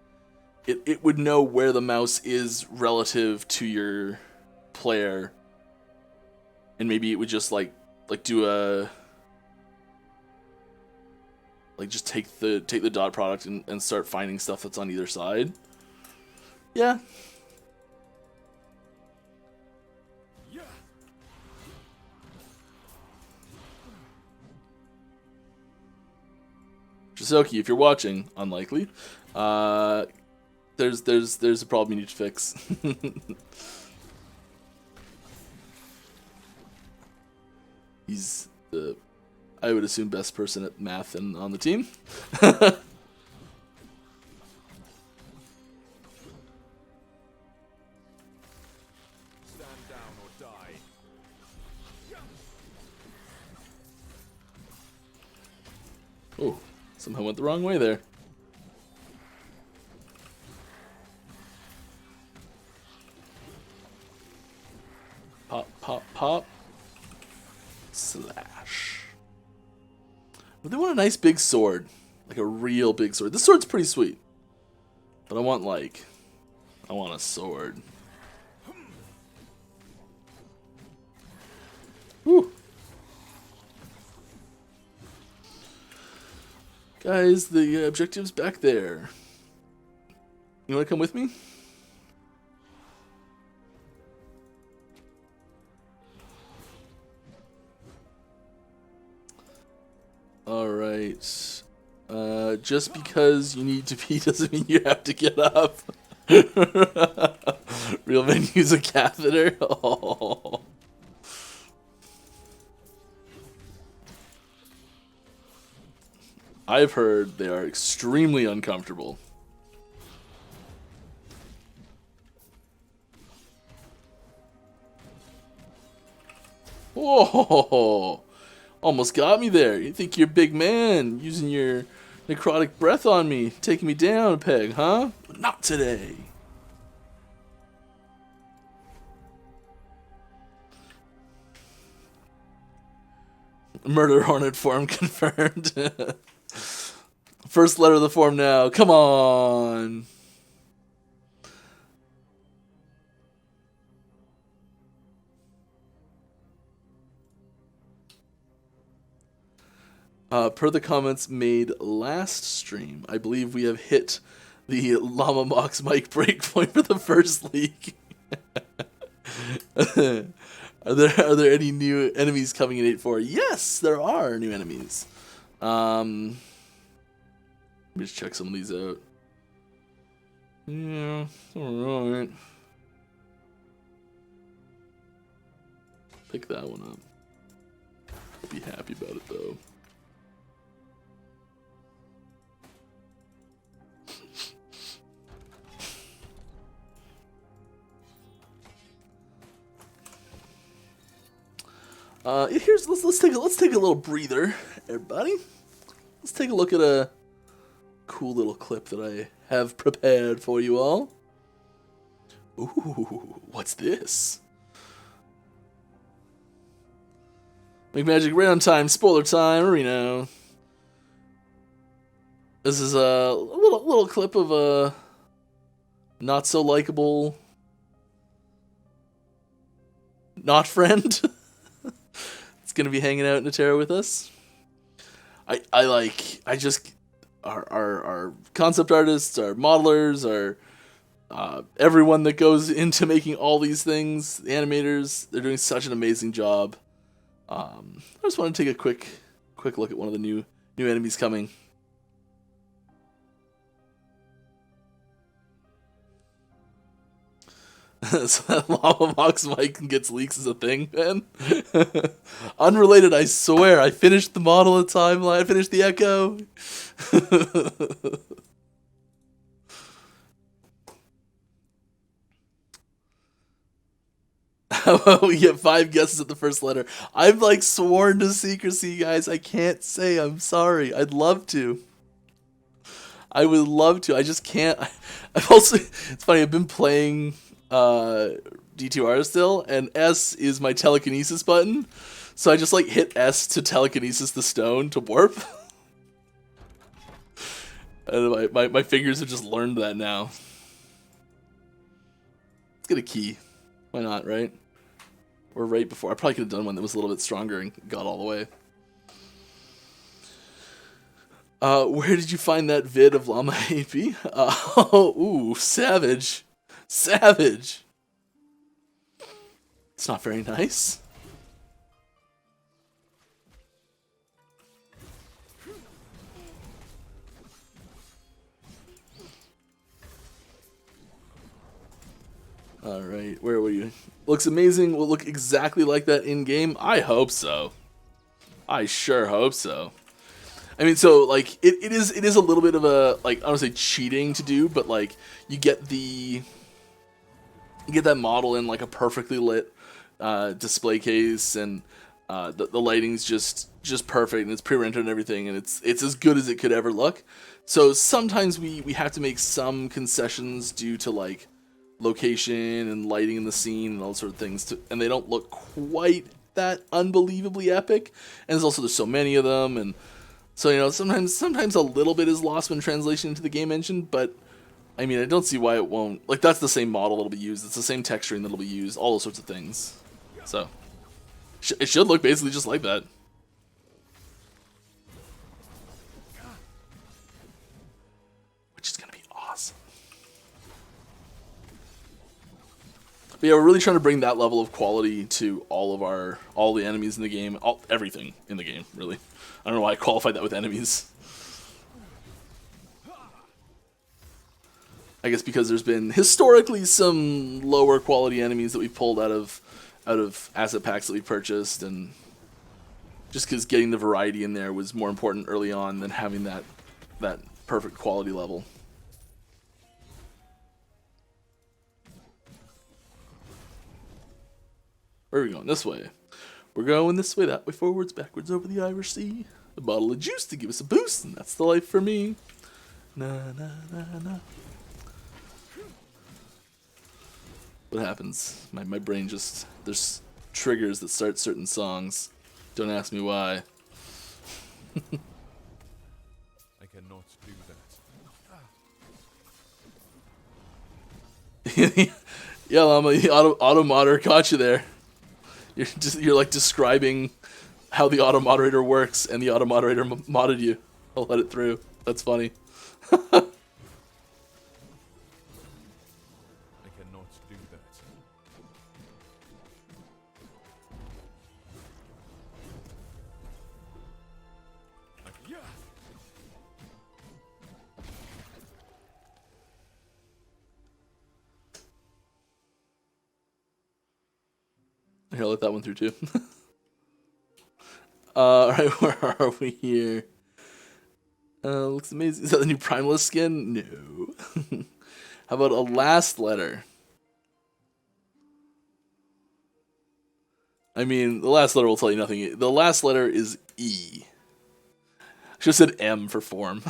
it would know where the mouse is relative to your player, and maybe it would just like do a just take the dot product and start finding stuff that's on either side. Yeah. Shisoki, if you're watching, unlikely. There's a problem you need to fix. He's the, I would assume, best person at math and on the team. Stand down or die. Oh, somehow went the wrong way there. Pop, pop, pop. Slash. But they want a nice big sword. Like a real big sword. This sword's pretty sweet. But I want a sword. Whew. Guys, the objective's back there. You want to come with me? Alright. Just because you need to pee doesn't mean you have to get up. Real men use a catheter? Oh. I've heard they are extremely uncomfortable. Whoa! Almost got me there. You think you're a big man, using your necrotic breath on me, taking me down a peg, huh? Not today. Murder Hornet form confirmed. First letter of the form now. Come on. Per the comments made last stream, I believe we have hit the Llama Mox mic breakpoint for the first league. Are there any new enemies coming in 8.4? Yes, there are new enemies. Let me just check some of these out. Yeah, alright. Pick that one up. I'll be happy about it though. Let's take a little breather, everybody. Let's take a look at a cool little clip that I have prepared for you all. Ooh, what's this? Make magic right on time, spoiler time, Reno. This is a little clip of a not so likable not friend. It's gonna be hanging out in Eterra with us. Our concept artists, our modelers, our everyone that goes into making all these things, the animators, they're doing such an amazing job. I just want to take a quick look at one of the new enemies coming. So that Llama Mox mic gets leaks as a thing, man. Unrelated, I swear. I finished the model of timeline. I finished the Echo. How about we get 5 guesses at the first letter? I'm like sworn to secrecy, guys. I can't say. I'm sorry. I'd love to. I would love to. I just can't. I've also. It's funny. I've been playing D2R still, and S is my telekinesis button. So I just like hit S to telekinesis the stone to warp. And my fingers have just learned that now. Let's get a key. Why not, right? Or right before. I probably could have done one that was a little bit stronger and got all the way. Where did you find that vid of Llama AP? Ooh, savage. Savage. It's not very nice. Alright, where were you? Looks amazing. Will look exactly like that in game? I hope so. I sure hope so. I mean, so like it is a little bit of a, like, I don't want to say cheating to do, but like you get that model in like a perfectly lit display case, and the lighting's just perfect, and it's pre-rendered and everything, and it's as good as it could ever look. So sometimes we have to make some concessions due to like location and lighting in the scene and all sort of things, and they don't look quite that unbelievably epic. And there's so many of them, and so, you know, sometimes a little bit is lost when translation into the game engine, but I mean, I don't see why it won't. Like, that's the same model that'll be used, it's the same texturing that'll be used, all those sorts of things. So it should look basically just like that. Which is gonna be awesome. But yeah, we're really trying to bring that level of quality to all the enemies in the game, everything in the game, really. I don't know why I qualified that with enemies. I guess because there's been historically some lower quality enemies that we pulled out of asset packs that we purchased, and just because getting the variety in there was more important early on than having that perfect quality level. Where are we going? This way. We're going this way, that way, forwards, backwards, over the Irish Sea. A bottle of juice to give us a boost, and that's the life for me. Na na na na. What happens? My brain just, there's triggers that start certain songs. Don't ask me why. I cannot do that. Yeah, Llama, the auto modder caught you there. You're like describing how the auto moderator works, and the auto moderator modded you. I'll let it through. That's funny. I cannot do that. Yeah. Here, I'll let that one through too. Alright, where are we here? Looks amazing. Is that the new Primalist skin? No. How about a last letter? I mean, the last letter will tell you nothing. The last letter is E. Should have said M for form.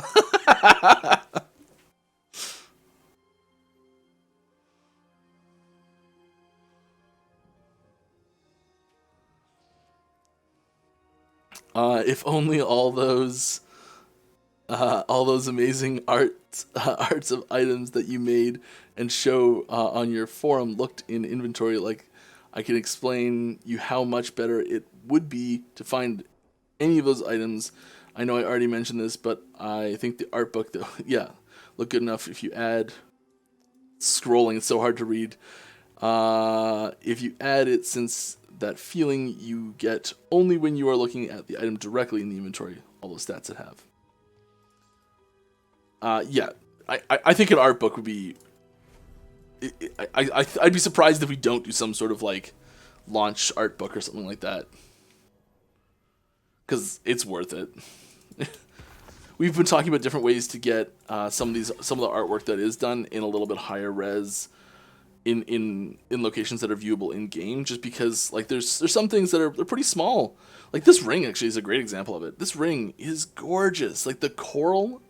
If only all those amazing arts of items that you made and show on your forum looked in inventory, like I can explain you how much better it would be to find any of those items. I know I already mentioned this, but I think the art book, though, yeah, look good enough. If you add scrolling, it's so hard to read. If you add it, since that feeling you get only when you are looking at the item directly in the inventory, all those stats it have. Yeah, I think an art book would be. I'd be surprised if we don't do some sort of like launch art book or something like that, because it's worth it. We've been talking about different ways to get some of the artwork that is done in a little bit higher res in locations that are viewable in game, just because like there's some things that they're pretty small. Like this ring actually is a great example of it. This ring is gorgeous. Like the coral,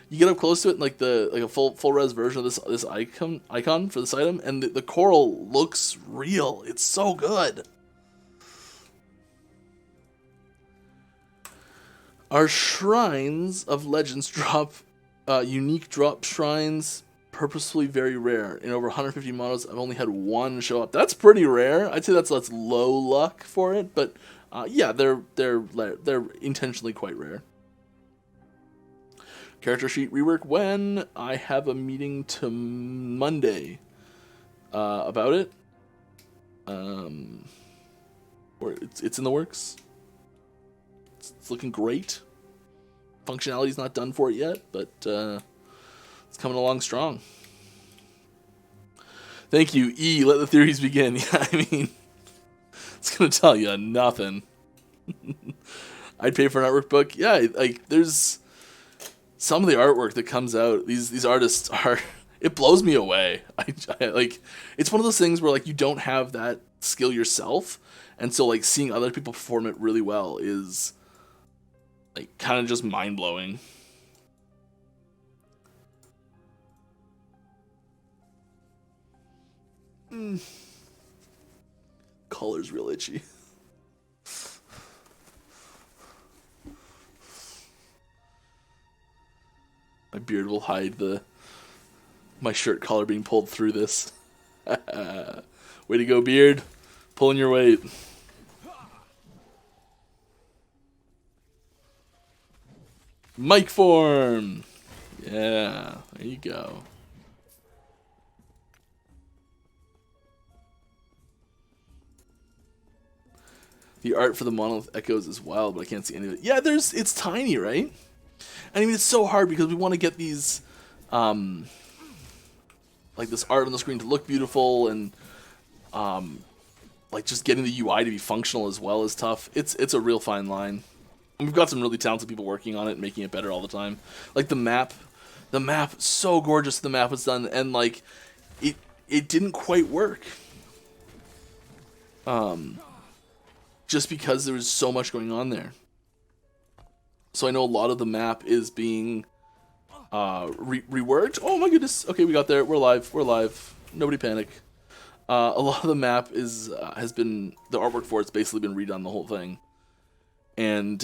you get up close to it, and like a full res version of this icon for this item, and the coral looks real. It's so good. Our shrines of legends drop unique drop shrines, purposefully very rare. In over 150 models, I've only had one show up. That's pretty rare. I'd say that's low luck for it, but yeah, they're intentionally quite rare. Character sheet rework when I have a meeting to Monday about it. Or it's in the works. It's looking great. Functionality's not done for it yet, but it's coming along strong. Thank you, E. Let the theories begin. Yeah, I mean, it's gonna tell you nothing. I'd pay for an artwork book. Yeah, like there's some of the artwork that comes out. These artists are. It blows me away. I like. It's one of those things where like you don't have that skill yourself, and so like seeing other people perform it really well is like kind of just mind blowing. Collar's real itchy. My beard will hide my shirt collar being pulled through this. Way to go, beard. Pulling your weight. Mic form. Yeah, there you go. The art for the Monolith echoes is wild, but I can't see any of it. Yeah, it's tiny, right? I mean, it's so hard because we want to get these, like this art on the screen to look beautiful, and like just getting the UI to be functional as well is tough. It's a real fine line. And we've got some really talented people working on it, and making it better all the time. Like the map, so gorgeous. The map was done, and like it didn't quite work. Just because there was so much going on there. So I know a lot of the map is being reworked. Oh my goodness. Okay, we got there. We're live. Nobody panic. A lot of the map has been, the artwork for it's basically been redone, the whole thing. And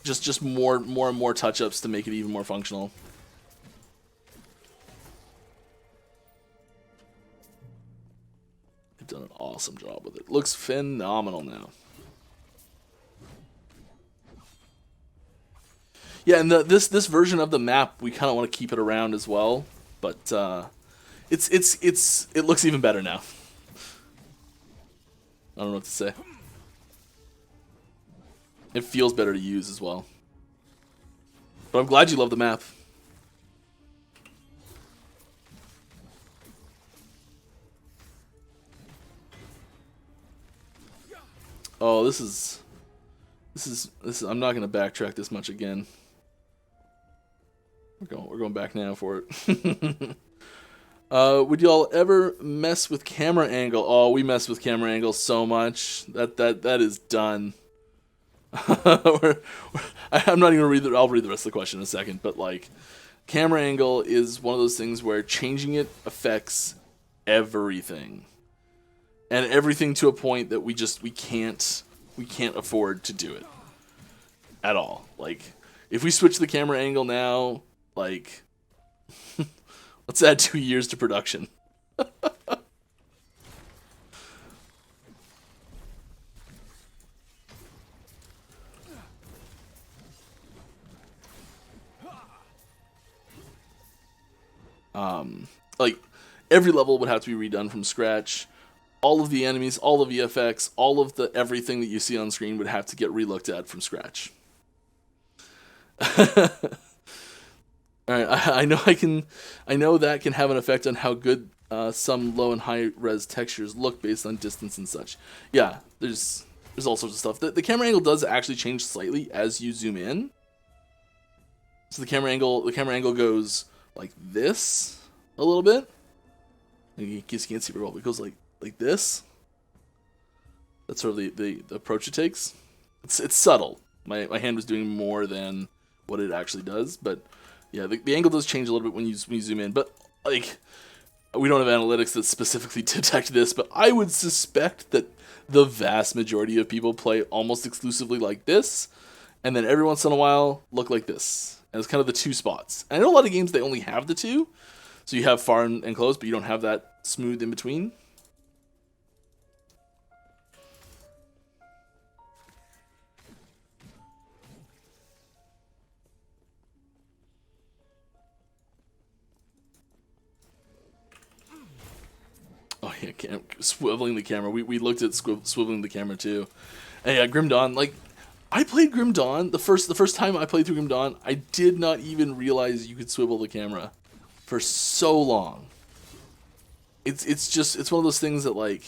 just more and more touch-ups to make it even more functional. They've done an awesome job with it. Looks phenomenal now. Yeah, and this version of the map, we kind of want to keep it around as well, but it looks even better now. I don't know what to say. It feels better to use as well. But I'm glad you love the map. Oh, this is I'm not gonna backtrack this much again. We're going back now for it. Would y'all ever mess with camera angle? Oh, we mess with camera angle so much. That is done. I'm not even gonna read I'll read the rest of the question in a second, but like camera angle is one of those things where changing it affects everything. And everything to a point that we can't afford to do it at all. Like if we switch the camera angle now, like let's add 2 years to production. Like every level would have to be redone from scratch. All of the enemies, all the VFX, all of the everything that you see on screen would have to get relooked at from scratch. Alright, I know that can have an effect on how good some low and high res textures look based on distance and such. Yeah, there's all sorts of stuff. The camera angle does actually change slightly as you zoom in. So the camera angle goes like this a little bit. You can't see very well, but it goes like this. That's sort of the approach it takes. It's subtle. My hand was doing more than what it actually does, but yeah, the angle does change a little bit when you zoom in. But like, we don't have analytics that specifically detect this, but I would suspect that the vast majority of people play almost exclusively like this, and then every once in a while look like this. And it's kind of the two spots. And I know a lot of games they only have the two, so you have far and close, but you don't have that smooth in between. Oh yeah, swiveling the camera. We looked at swiveling the camera too. And yeah, Grim Dawn. Like, I played Grim Dawn the first time I played through Grim Dawn. I did not even realize you could swivel the camera for so long. It's one of those things that like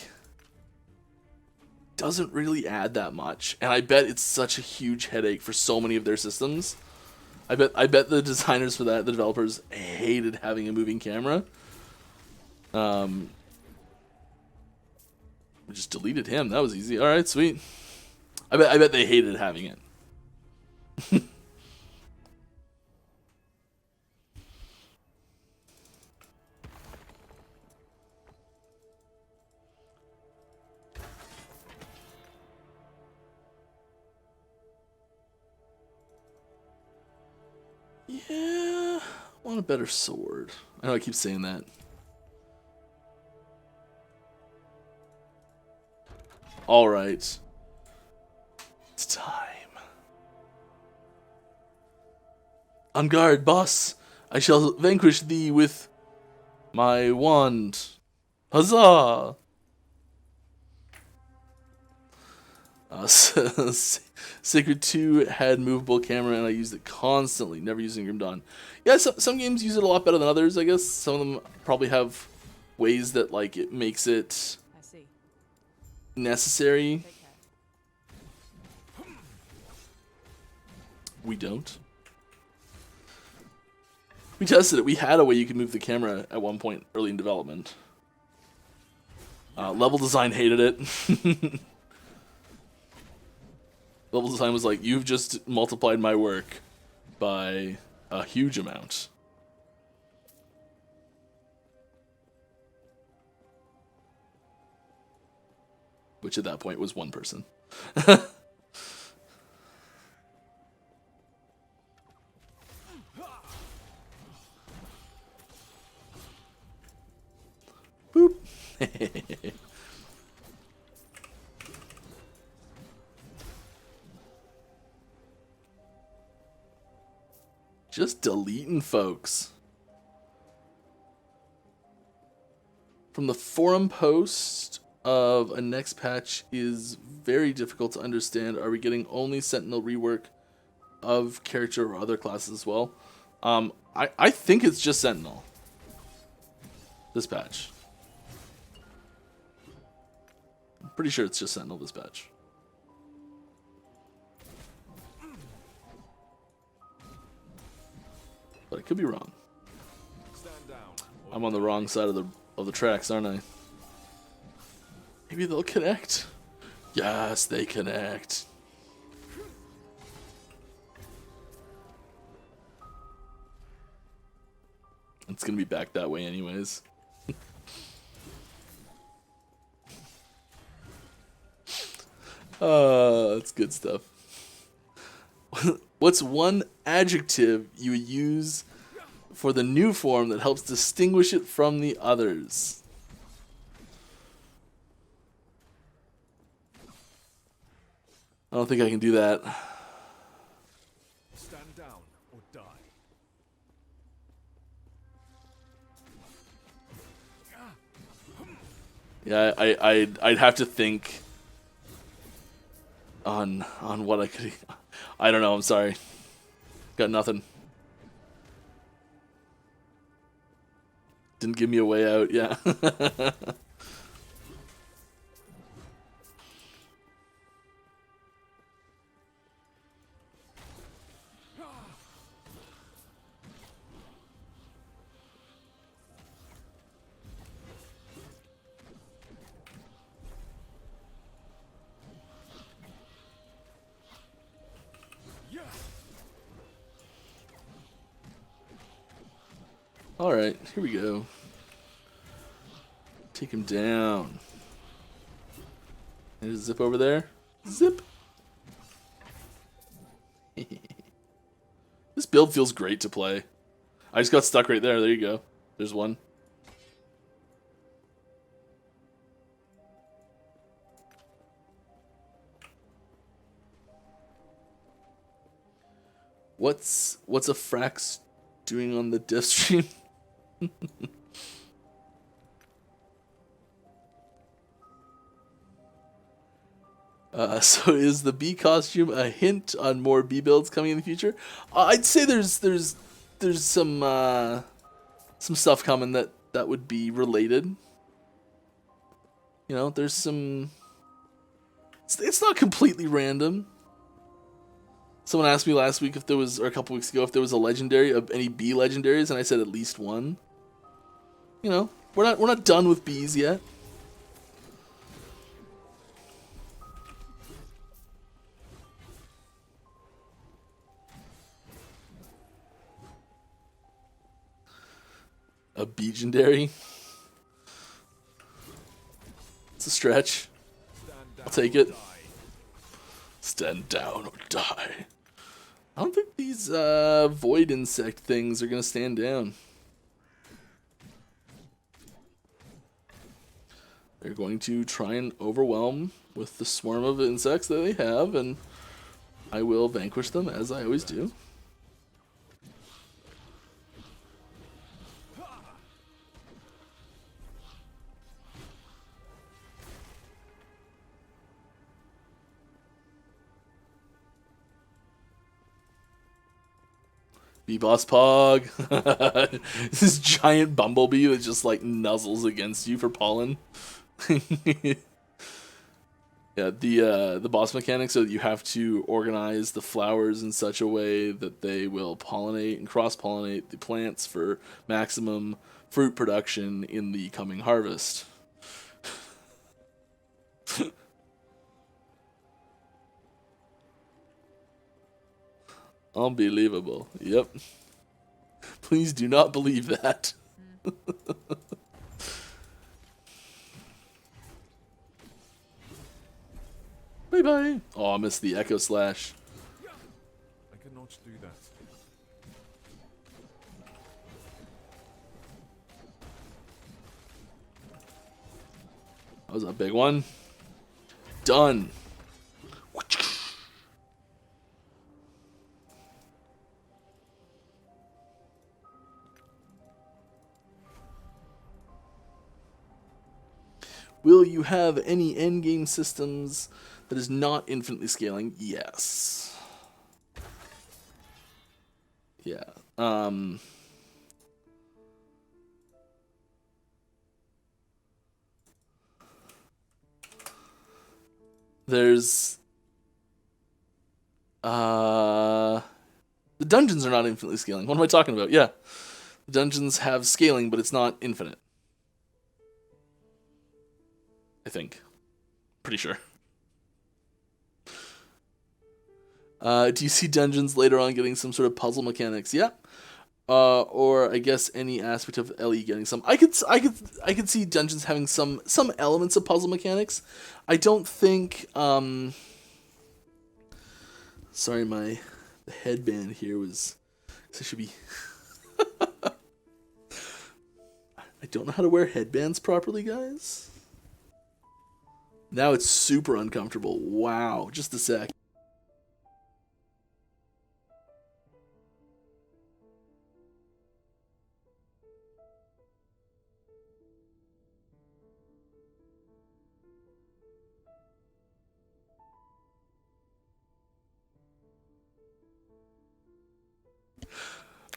doesn't really add that much, and I bet it's such a huge headache for so many of their systems. I bet the designers for that, the developers, hated having a moving camera. We just deleted him. That was easy. All right, sweet. I bet they hated having it. Yeah, I want a better sword. I know I keep saying that. All right. It's time. On guard, boss. I shall vanquish thee with my wand. Huzzah! Sacred 2 had movable camera, and I used it constantly, never using Grim Dawn. Yeah, some games use it a lot better than others, I guess. Some of them probably have ways that like it makes it necessary. We don't. We tested it. We had a way you could move the camera at one point early in development. Level design hated it. Level design was like, you've just multiplied my work by a huge amount. Which at that point was one person. Boop. Just deleting folks. From the forum post of a next patch is very difficult to understand. Are we getting only Sentinel rework of character or other classes as well? I think it's just Sentinel. This patch. I'm pretty sure it's just Sentinel this patch. But I could be wrong. I'm on the wrong side of the tracks, aren't I? Maybe they'll connect. Yes, they connect. It's gonna be back that way anyways. That's good stuff. What's one adjective you would use for the new form that helps distinguish it from the others? I don't think I can do that. Stand down or die. Yeah, I'd have to think on what I could. I don't know. I'm sorry. Got nothing. Didn't give me a way out. Yeah. Alright, here we go. Take him down. There's a zip over there. Zip. This build feels great to play. I just got stuck right there. There you go. There's one. What's a Frax doing on the diff stream? So is the bee costume a hint on more bee builds coming in the future? I'd say there's some stuff coming that would be related. You know, there's some. It's not completely random. Someone asked me last week if there was, or a couple weeks ago, if there was a legendary of any bee legendaries, and I said at least one. You know, we're not done with bees yet. A legendary. It's a stretch. I'll take it. Stand down or die. I don't think these void insect things are gonna stand down. They're going to try and overwhelm with the swarm of insects that they have, and I will vanquish them as I always do. Bee-Boss Pog. This giant bumblebee that just like nuzzles against you for pollen. Yeah, the boss mechanics are that you have to organize the flowers in such a way that they will pollinate and cross-pollinate the plants for maximum fruit production in the coming harvest. Unbelievable. Yep. Please do not believe that. Bye bye. Oh, I missed the Echo Slash. I cannot do that. That was a big one. Done. Will you have any endgame systems that is not infinitely scaling? Yes. Yeah. There's the dungeons are not infinitely scaling. What am I talking about? Yeah. The dungeons have scaling, but it's not infinite. I think. Pretty sure. Do you see dungeons later on getting some sort of puzzle mechanics? Yeah. Or I guess any aspect of LE getting some. I could see dungeons having some elements of puzzle mechanics. I don't think. Sorry, the headband here was. This should be. I don't know how to wear headbands properly, guys. Now it's super uncomfortable. Wow, just a sec.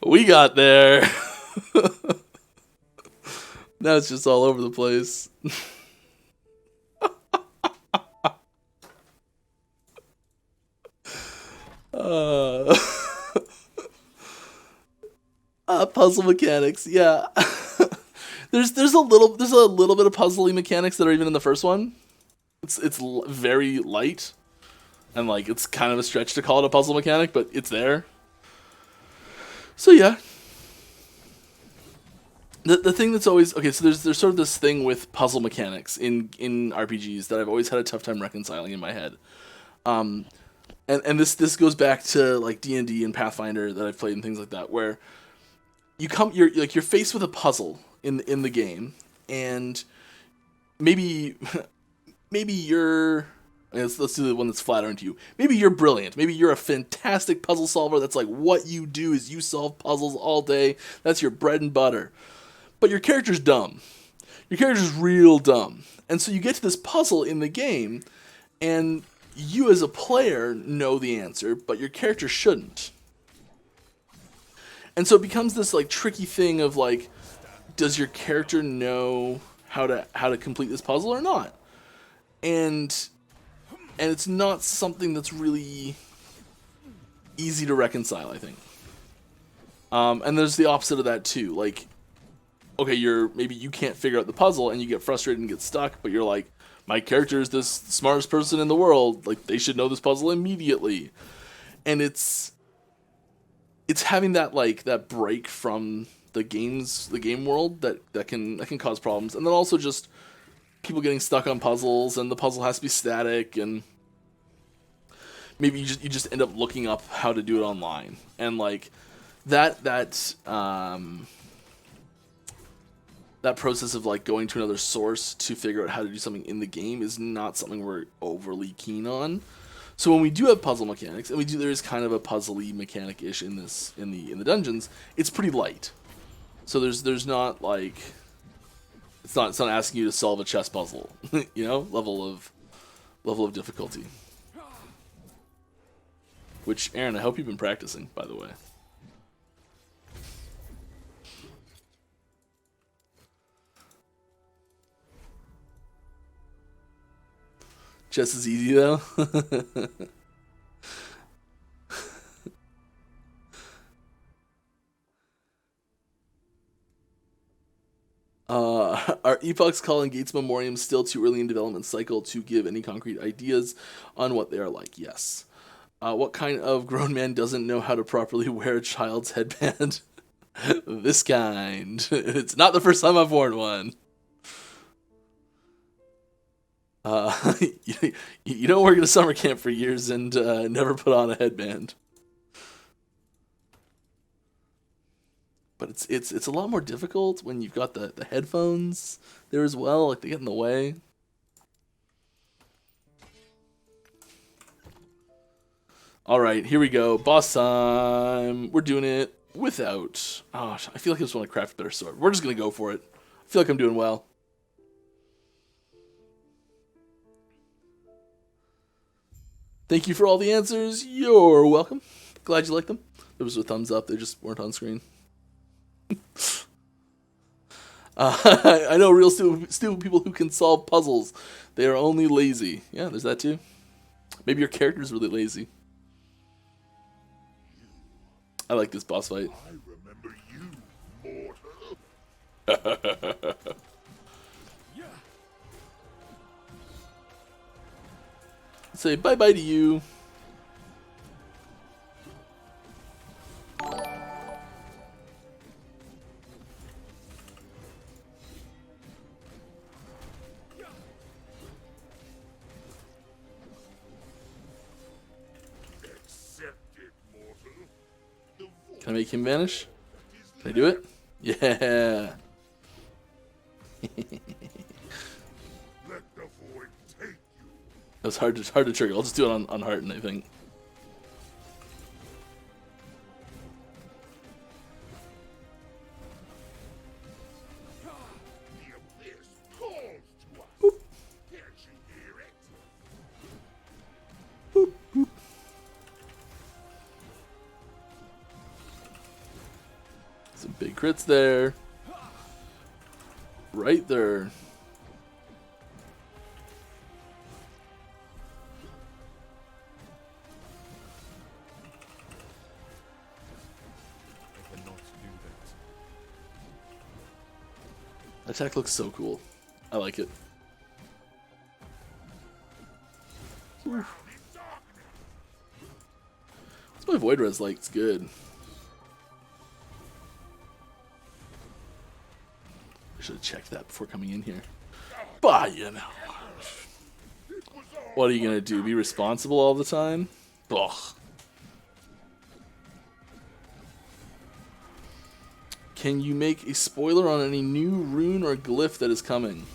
We got there. Now it's just all over the place. Puzzle mechanics, yeah. there's a little bit of puzzly mechanics that are even in the first one. It's very light, and like it's kind of a stretch to call it a puzzle mechanic, but it's there. So yeah. The thing that's always okay, so there's sort of this thing with puzzle mechanics in RPGs that I've always had a tough time reconciling in my head. and this goes back to like D&D and Pathfinder that I've played and things like that, where you're faced with a puzzle in the game, and maybe you're, let's do the one that's flattering to you. Maybe you're brilliant. Maybe you're a fantastic puzzle solver. That's like what you do is you solve puzzles all day. That's your bread and butter. But your character's dumb. Your character's real dumb. And so you get to this puzzle in the game, and you as a player know the answer, but your character shouldn't. And so it becomes this like tricky thing of like, does your character know how to complete this puzzle or not? And it's not something that's really easy to reconcile, I think. And there's the opposite of that too. Like, okay, maybe you can't figure out the puzzle and you get frustrated and get stuck, but you're like, my character is this smartest person in the world. Like, they should know this puzzle immediately. And it's having that like that break from the game world that can cause problems. And then also just people getting stuck on puzzles, and the puzzle has to be static, and maybe you just end up looking up how to do it online, and like that process of like going to another source to figure out how to do something in the game is not something we're overly keen on. So when we do have puzzle mechanics, and there is kind of a puzzly mechanic-ish in the dungeons, it's pretty light. So there's not like, it's not asking you to solve a chess puzzle, you know, level of difficulty. Which, Aaron, I hope you've been practicing, by the way. Chess is easy though. Are Epoch's Call and Gates Memoriam still too early in development cycle to give any concrete ideas on what they are like? Yes. What kind of grown man doesn't know how to properly wear a child's headband? This kind. It's not the first time I've worn one. You don't work at a summer camp for years and never put on a headband. But it's a lot more difficult when you've got the headphones there as well. Like, they get in the way. All right, here we go. Boss time. We're doing it without... Oh, I feel like I just want to craft a better sword. We're just going to go for it. I feel like I'm doing well. Thank you for all the answers. You're welcome. Glad you liked them. There was a thumbs up. They just weren't on screen. I know real stupid people who can solve puzzles. They are only lazy. Yeah, there's that too. Maybe your character's really lazy. I like this boss fight. I remember you, mortal. Say bye-bye to you. Can I make him vanish? Can I do it? Yeah. Let the void take you. That was hard to trigger. I'll just do it on Hearten, I think. The abyss calls to us. Boop. Can't you hear it? Boop, boop. Some big crits there. Right there. I cannot do that. Attack looks so cool. I like it. What's my Void Res like? It's good. I should have checked that before coming in here. But, you know. What are you going to do? Be responsible all the time? Ugh. Can you make a spoiler on any new rune or glyph that is coming?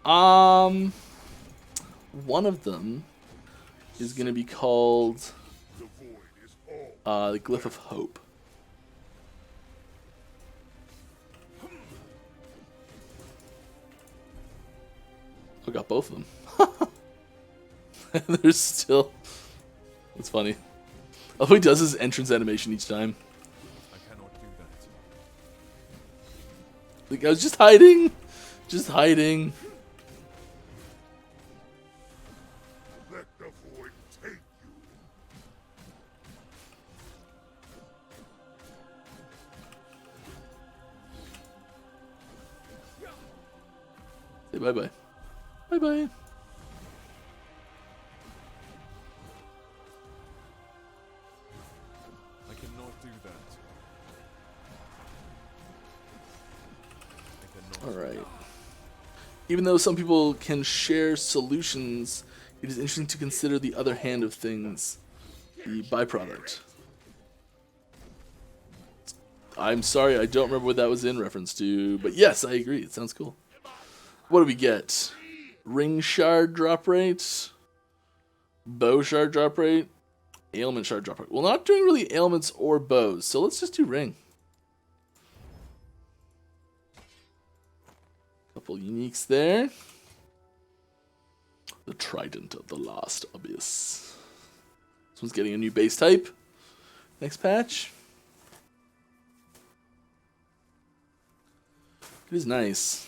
One of them is going to be called The void is all. the Glyph of Hope. I got both of them. There's still... That's funny. All he does is entrance animation each time. I cannot do that. Like, I was just hiding. Just hiding. Let the void take you. Say bye-bye. Bye-bye. I cannot do that. I cannot. Alright. Even though some people can share solutions, it is interesting to consider the other hand of things, the byproduct. I'm sorry, I don't remember what that was in reference to, but yes, I agree. It sounds cool. What do we get? Ring shard drop rate, bow shard drop rate, ailment shard drop rate. Well, not doing really ailments or bows, so let's just do ring. Couple uniques there. The Trident of the Last Abyss. This one's getting a new base type. Next patch. It is nice.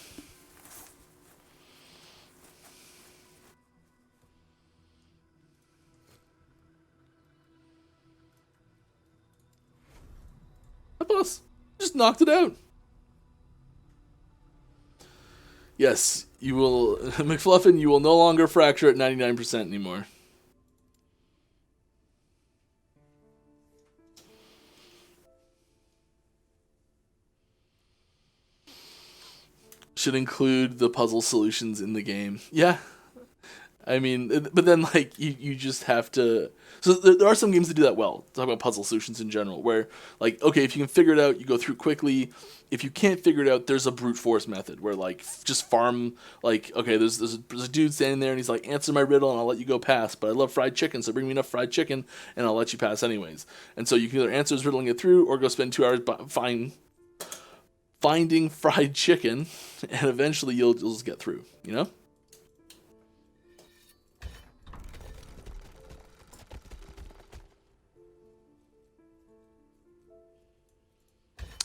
Hi, boss. Just knocked it out. Yes, you will, McFluffin, you will no longer fracture at 99% anymore. Should include the puzzle solutions in the game. Yeah. I mean, but then, like, you just have to... So there are some games that do that well. Talk about puzzle solutions in general, where, like, okay, if you can figure it out, you go through quickly. If you can't figure it out, there's a brute force method, where, like, just farm, like, okay, there's a dude standing there, and he's like, answer my riddle, and I'll let you go past, but I love fried chicken, so bring me enough fried chicken, and I'll let you pass anyways. And so you can either answer his riddle and get through, or go spend 2 hours finding fried chicken, and eventually you'll just get through, you know?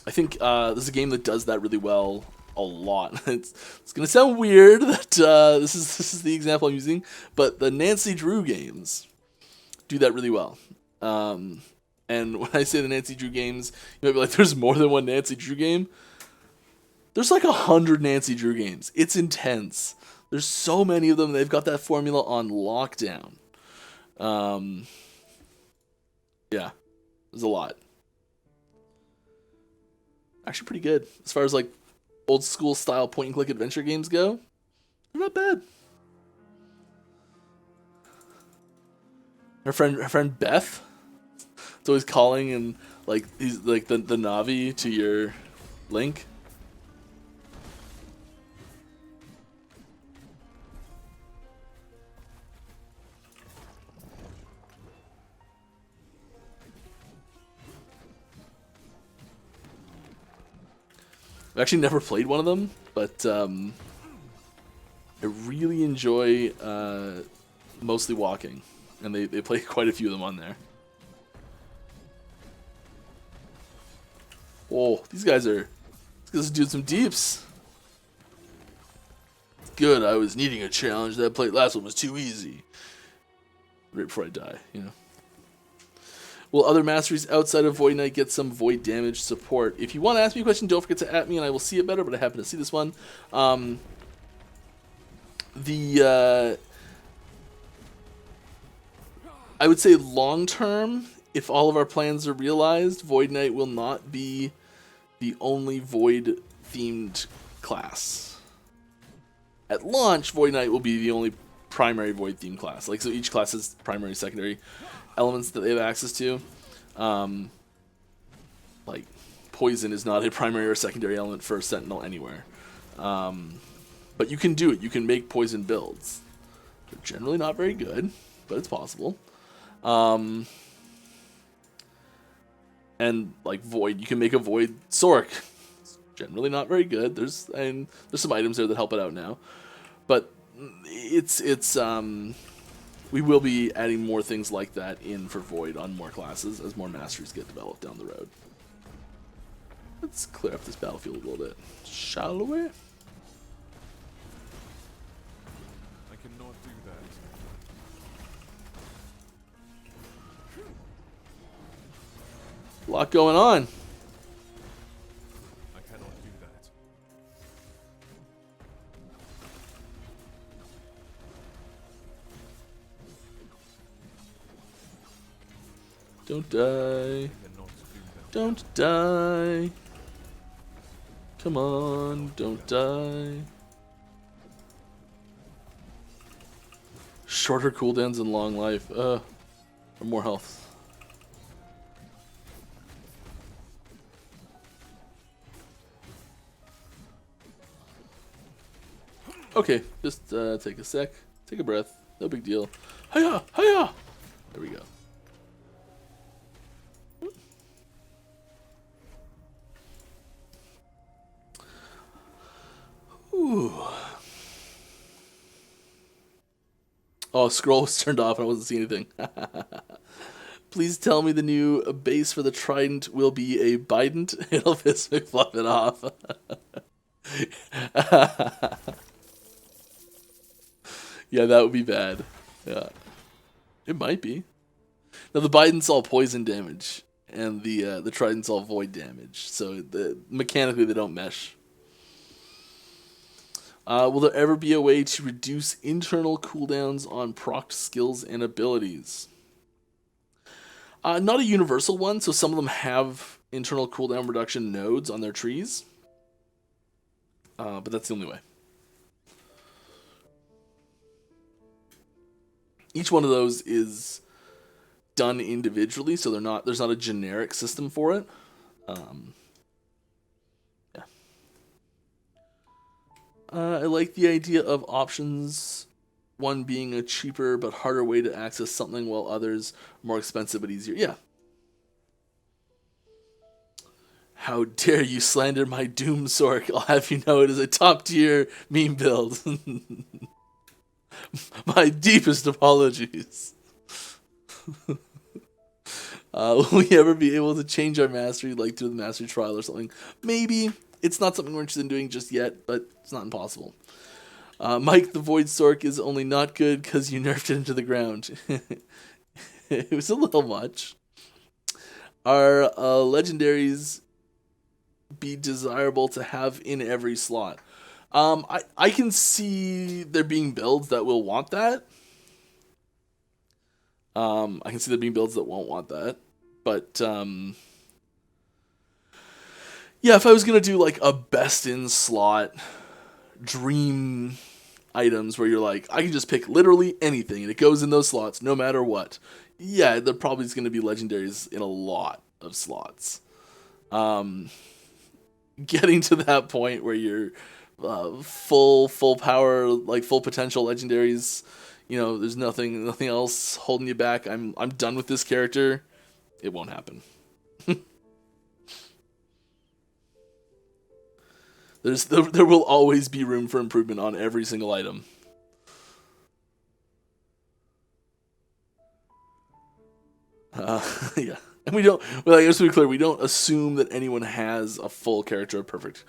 I think this is a game that does that really well a lot. It's gonna sound weird that this is the example I'm using, but the Nancy Drew games do that really well. And when I say the Nancy Drew games, you might be like, "There's more than one Nancy Drew game." There's like 100 Nancy Drew games. It's intense. There's so many of them. They've got that formula on lockdown. Yeah, there's a lot. Actually pretty good. As far as like old school style point and click adventure games go, they're not bad. Her friend Beth, it's always calling and like he's like the Navi to your Link. I've actually never played one of them, but I really enjoy mostly walking, and they play quite a few of them on there. Oh, these guys are doing some deeps. Good, I was needing a challenge. That play last one was too easy. Right before I die, you know. Will other masteries outside of Void Knight get some void damage support? If you want to ask me a question, don't forget to at me and I will see it better, but I happen to see this one. I would say long term, if all of our plans are realized, Void Knight will not be the only Void themed class. At launch, Void Knight will be the only primary void theme class. Like, so each class has primary, secondary elements that they have access to. Like, poison is not a primary or secondary element for a Sentinel anywhere. But you can do it. You can make poison builds. They're generally not very good, but it's possible. And like void, you can make a void Sork. It's generally not very good. There's some items there that help it out now, but it's we will be adding more things like that in for void on more classes as more masteries get developed down the road. Let's clear up this battlefield a little bit, shall we? I cannot do that. A lot going on. I cannot do that. Don't die. I cannot do that. Don't die. Come on, don't die. Shorter cooldowns and long life. Or more health. Okay, just take a sec. Take a breath. No big deal. Hiya! Hiya! There we go. Ooh. Oh, scroll was turned off and I wasn't seeing anything. Please tell me the new base for the Trident will be a Bident. It'll piss me fluff it off. Yeah, that would be bad. Yeah. It might be. Now, the Bident's all poison damage, and the Trident's all void damage, so mechanically they don't mesh. Will there ever be a way to reduce internal cooldowns on procced skills and abilities? Not a universal one, so some of them have internal cooldown reduction nodes on their trees. But that's the only way. Each one of those is done individually, so there's not a generic system for it. Yeah. I like the idea of options, one being a cheaper but harder way to access something, while others more expensive but easier. Yeah. How dare you slander my Doom Sork? I'll have you know it is a top tier meme build. My deepest apologies. Will we ever be able to change our mastery, like through the mastery trial or something? Maybe. It's not something we're interested in doing just yet, but it's not impossible. Mike, the Void Sork is only not good because you nerfed it into the ground. It was a little much. Are legendaries be desirable to have in every slot? I can see there being builds that will want that. I can see there being builds that won't want that. But, yeah, if I was going to do, like, a best-in-slot dream items where you're like, I can just pick literally anything, and it goes in those slots no matter what. Yeah, there probably is going to be legendaries in a lot of slots. Getting to that point where you're full power, like full potential legendaries, you know, there's nothing else holding you back. I'm done with this character. It won't happen. There will always be room for improvement on every single item. Yeah. And we don't, well, I guess to be clear, we don't assume that anyone has a full character of perfect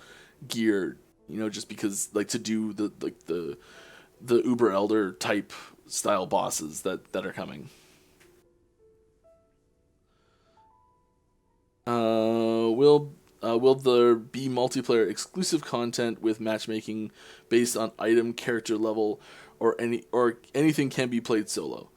gear, you know, just because, like, to do the Uber Elder type style bosses that are coming. Will there be multiplayer exclusive content with matchmaking based on item, character level, or anything can be played solo?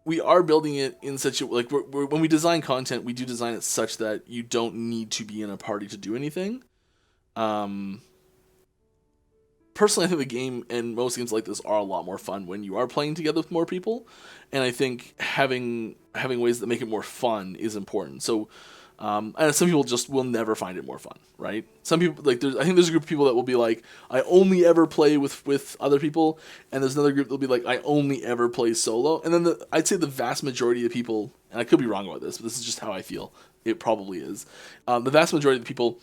We are building it in such a, like, when we design content, we do design it such that you don't need to be in a party to do anything. personally, I think the game and most games like this are a lot more fun when you are playing together with more people, and I think having ways that make it more fun is important. So, and some people just will never find it more fun, right? Some people like I think there's a group of people that will be like, I only ever play with other people, and there's another group that'll be like, I only ever play solo. And then I'd say the vast majority of people, and I could be wrong about this, but this is just how I feel. It probably is. The vast majority of the people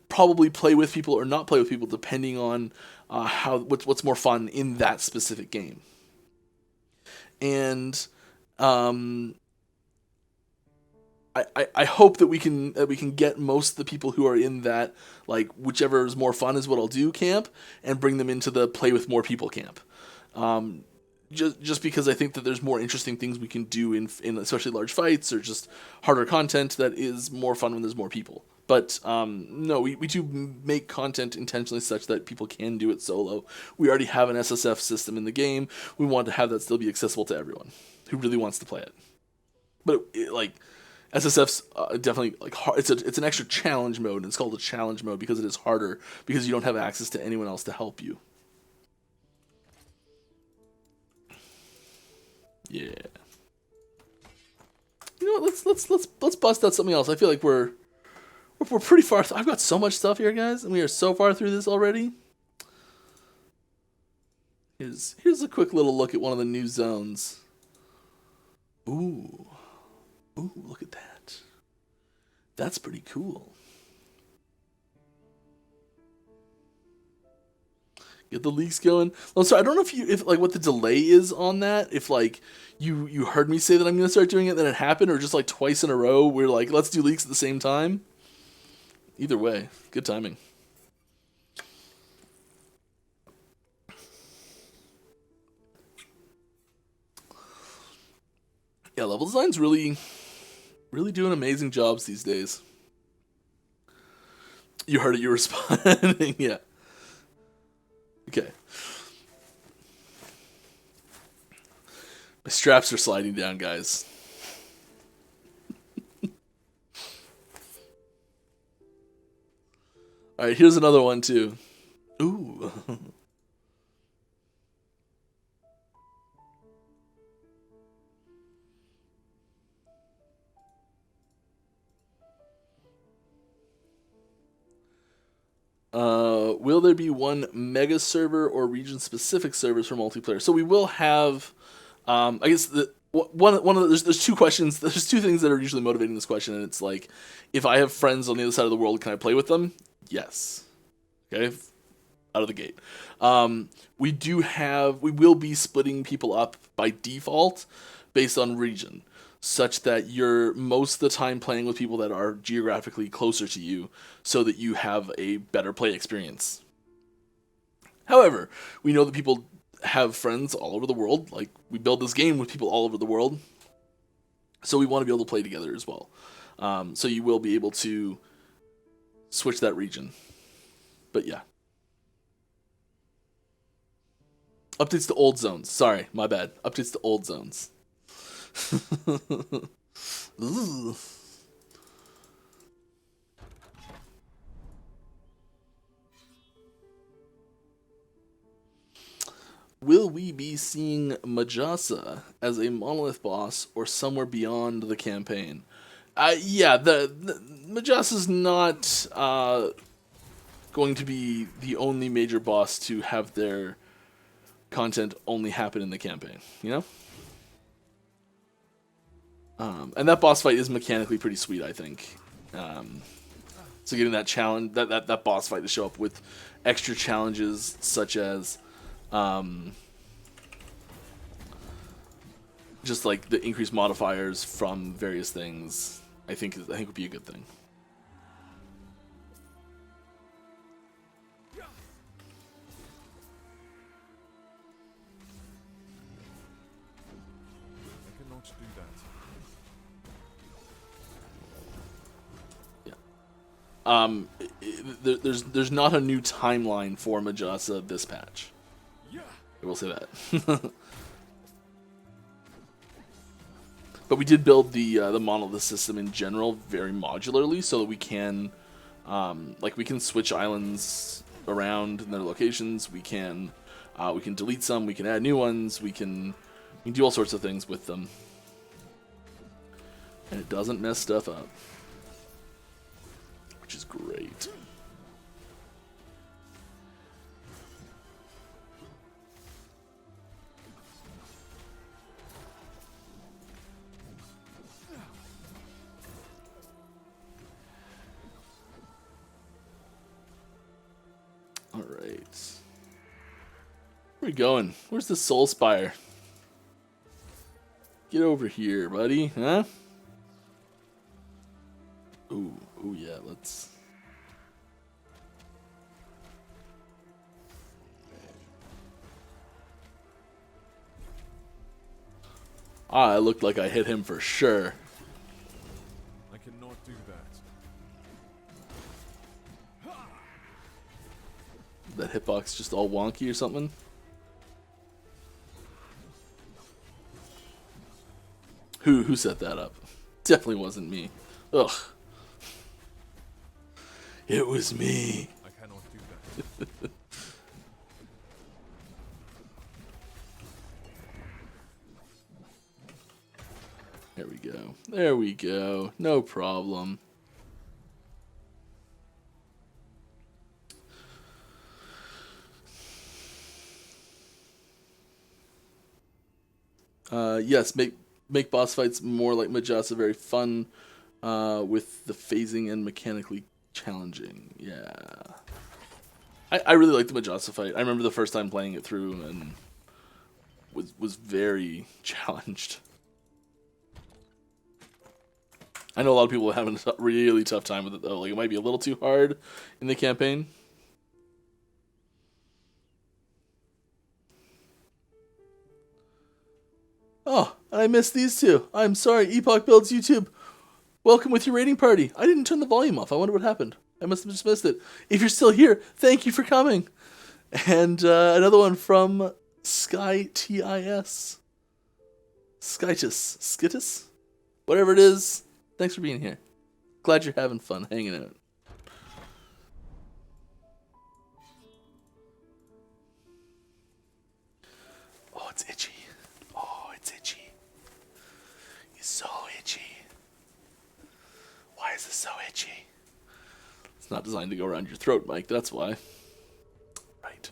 probably play with people or not play with people depending on what's more fun in that specific game. And I hope that we can get most of the people who are in that, like, whichever is more fun is what I'll do camp, and bring them into the play with more people camp. Just because I think that there's more interesting things we can do in especially large fights or just harder content that is more fun when there's more people. But no, we do make content intentionally such that people can do it solo. We already have an SSF system in the game. We want to have that still be accessible to everyone who really wants to play it. But like SSF's definitely like hard. It's an extra challenge mode. And it's called a challenge mode because it is harder because you don't have access to anyone else to help you. Yeah. You know what? Let's bust out something else. I feel like we're pretty far. I've got so much stuff here, guys, and we are so far through this already. Here's a quick little look at one of the new zones. Ooh, look at that. That's pretty cool. Get the leaks going. Oh, sorry, I don't know if like what the delay is on that. If like you heard me say that I'm gonna start doing it, then it happened, or just like twice in a row we're like, let's do leaks at the same time. Either way, good timing. Yeah, level design's really doing amazing jobs these days. You heard it, you're responding. Yeah. Okay. My straps are sliding down, guys. Alright, here's another one, too. Ooh. Will there be one mega server or region-specific servers for multiplayer? So we will have, I guess one of the, there's two questions. There's two things that are usually motivating this question, and it's like, if I have friends on the other side of the world, can I play with them? Yes. Okay. Out of the gate. We will be splitting people up by default based on region, such that you're most of the time playing with people that are geographically closer to you so that you have a better play experience. However, we know that people have friends all over the world. Like, we build this game with people all over the world, so we want to be able to play together as well. So you will be able to switch that region. But yeah. Updates to old zones. Sorry, my bad. Updates to old zones. Ooh. Will we be seeing Majasa as a Monolith boss or somewhere beyond the campaign? Yeah, the Majasa's not going to be the only major boss to have their content only happen in the campaign, you know? And that boss fight is mechanically pretty sweet, I think. So getting that challenge, that boss fight to show up with extra challenges such as just like the increased modifiers from various things, I think would be a good thing. There's not a new timeline for Majasa this patch. I will say that. But we did build the Monolith system in general very modularly, so that we can we can switch islands around in their locations. We can delete some. We can add new ones. We can do all sorts of things with them, and it doesn't mess stuff up, which is great. Alright. Where are we going? Where's the Soul Spire? Get over here, buddy, huh? Ooh, yeah, let's... Ah, it looked like I hit him for sure. I cannot do that. That hitbox just all wonky or something? Who set that up? Definitely wasn't me. Ugh. It was me. I cannot do that. There we go. There we go. No problem. Yes, make boss fights more like Majasa, very fun, with the phasing and mechanically challenging. Yeah. I really like the Majasa fight. I remember the first time playing it through and was very challenged. I know a lot of people are having a really tough time with it though. Like it might be a little too hard in the campaign. Oh, and I missed these two. I'm sorry. Epoch Builds YouTube. Welcome with your raiding party. I didn't turn the volume off. I wonder what happened. I must have just missed it. If you're still here, thank you for coming. And another one from Sky TIS. Skytis. Skitis? Whatever it is. Thanks for being here. Glad you're having fun hanging out. Oh, it's itchy. Oh, it's itchy. It's so itchy. Why is this so itchy? It's not designed to go around your throat, Mike. That's why. Right.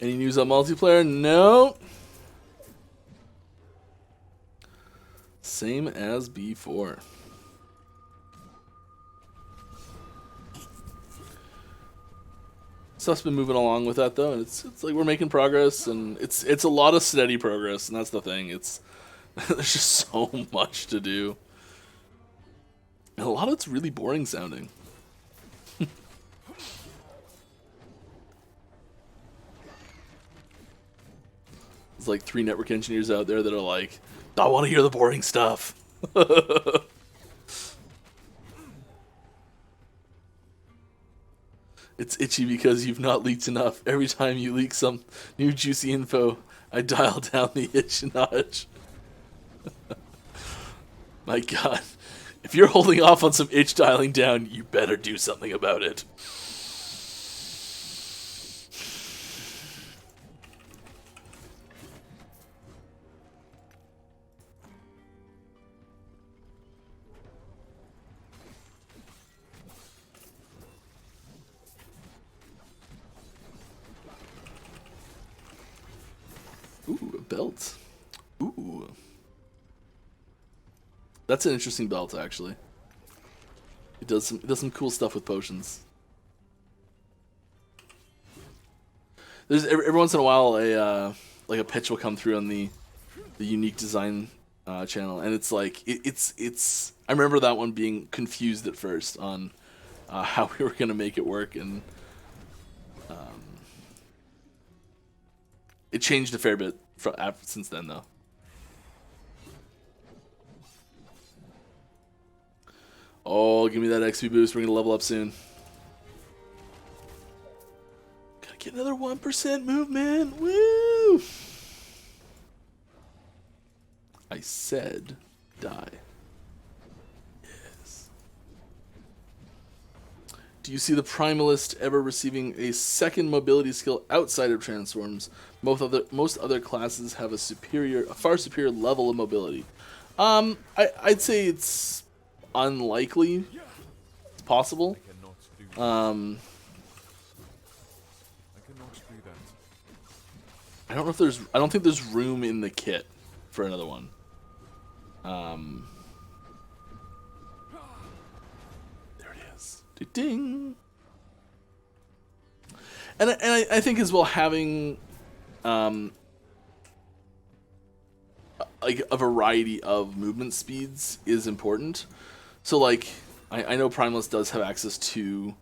Any news on multiplayer? No. Same as before. Stuff's been moving along with that though, and it's like we're making progress, and it's a lot of steady progress, and that's the thing. It's there's just so much to do, and a lot of it's really boring sounding. There's like 3 network engineers out there that are like, I want to hear the boring stuff. It's itchy because you've not leaked enough. Every time you leak some new juicy info, I dial down the itch a notch. My God. If you're holding off on some itch dialing down, you better do something about it. Ooh, a belt. Ooh. That's an interesting belt, actually. It does some cool stuff with potions. There's every once in a while like a pitch will come through on the unique design channel, and it's like it's. I remember that one being confused at first on how we were gonna make it work, and it changed a fair bit since then, though. Oh, give me that XP boost. We're going to level up soon. Gotta get another 1% movement. Woo! I said die. Yes. Do you see the Primalist ever receiving a second mobility skill outside of transforms? Most other classes have a far superior level of mobility. I'd say it's unlikely. It's possible. I cannot do that. I cannot do that. don't know if there's. I don't think there's room in the kit for another one. There it is. Ding. And I think as well having like a variety of movement speeds is important. So like I know Primalist does have access to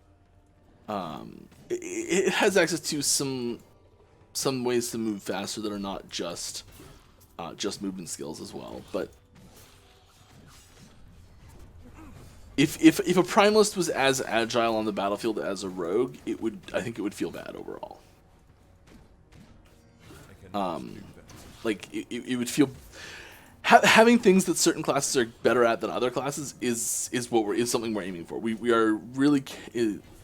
it has access to some ways to move faster that are not just movement skills as well. But if a Primalist was as agile on the battlefield as a rogue, I think it would feel bad overall. I cannot do that. Like it would feel having things that certain classes are better at than other classes is something we're aiming for. We are really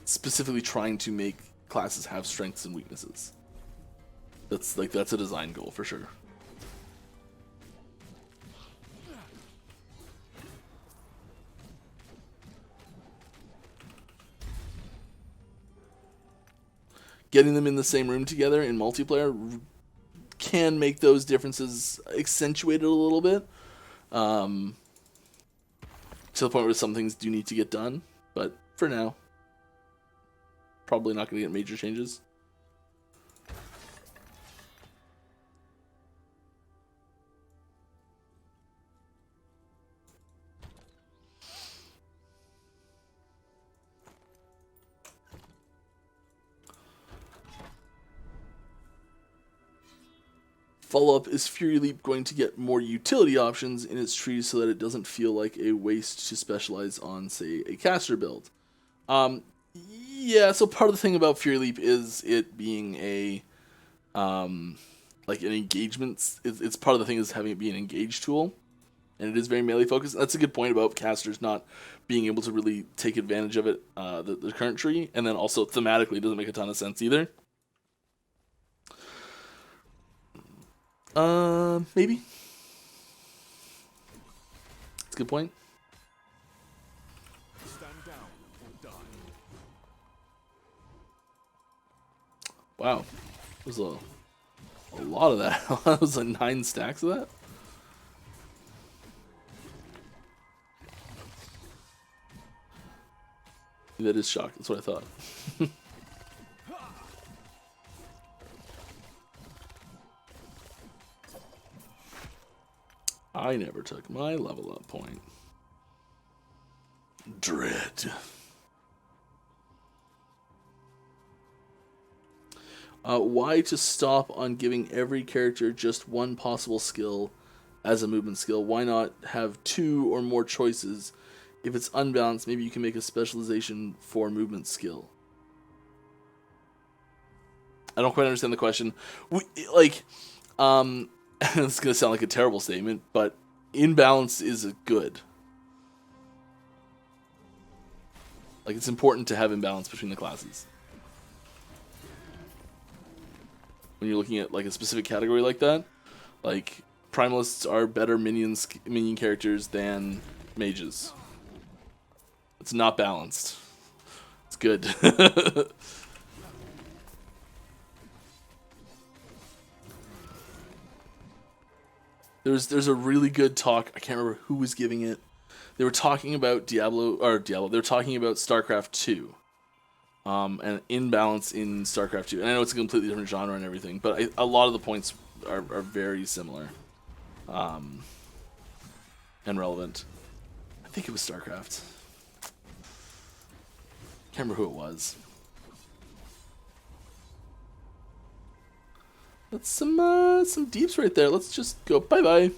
specifically trying to make classes have strengths and weaknesses. That's a design goal for sure. Getting them in the same room together in multiplayer can make those differences accentuated a little bit, to the point where some things do need to get done. But for now, probably not going to get major changes. Follow-up, is Fury Leap going to get more utility options in its tree so that it doesn't feel like a waste to specialize on, say, a caster build? Yeah, so part of the thing about Fury Leap is it being a like an engagement. It's part of the thing is having it be an engage tool, and it is very melee focused. That's a good point about casters not being able to really take advantage of it, the current tree, and then also thematically it doesn't make a ton of sense either. Maybe. That's a good point. Stand down or die. Wow. There's a lot of that. That was like 9 stacks of that. That is shock. That's what I thought. I never took my level up point. Dread. Why to stop on giving every character just one possible skill as a movement skill? Why not have 2 or more choices? If it's unbalanced, maybe you can make a specialization for movement skill. I don't quite understand the question. It's going to sound like a terrible statement, but imbalance is a good. Like, it's important to have imbalance between the classes. When you're looking at like a specific category like that, like Primalists are better minion characters than mages. It's not balanced. It's good. There's a really good talk. I can't remember who was giving it. They were talking about Diablo. They were talking about StarCraft 2, and imbalance in StarCraft 2. And I know it's a completely different genre and everything, but a lot of the points are very similar, and relevant. I think it was StarCraft. Can't remember who it was. That's some deeps right there. Let's just go bye-bye.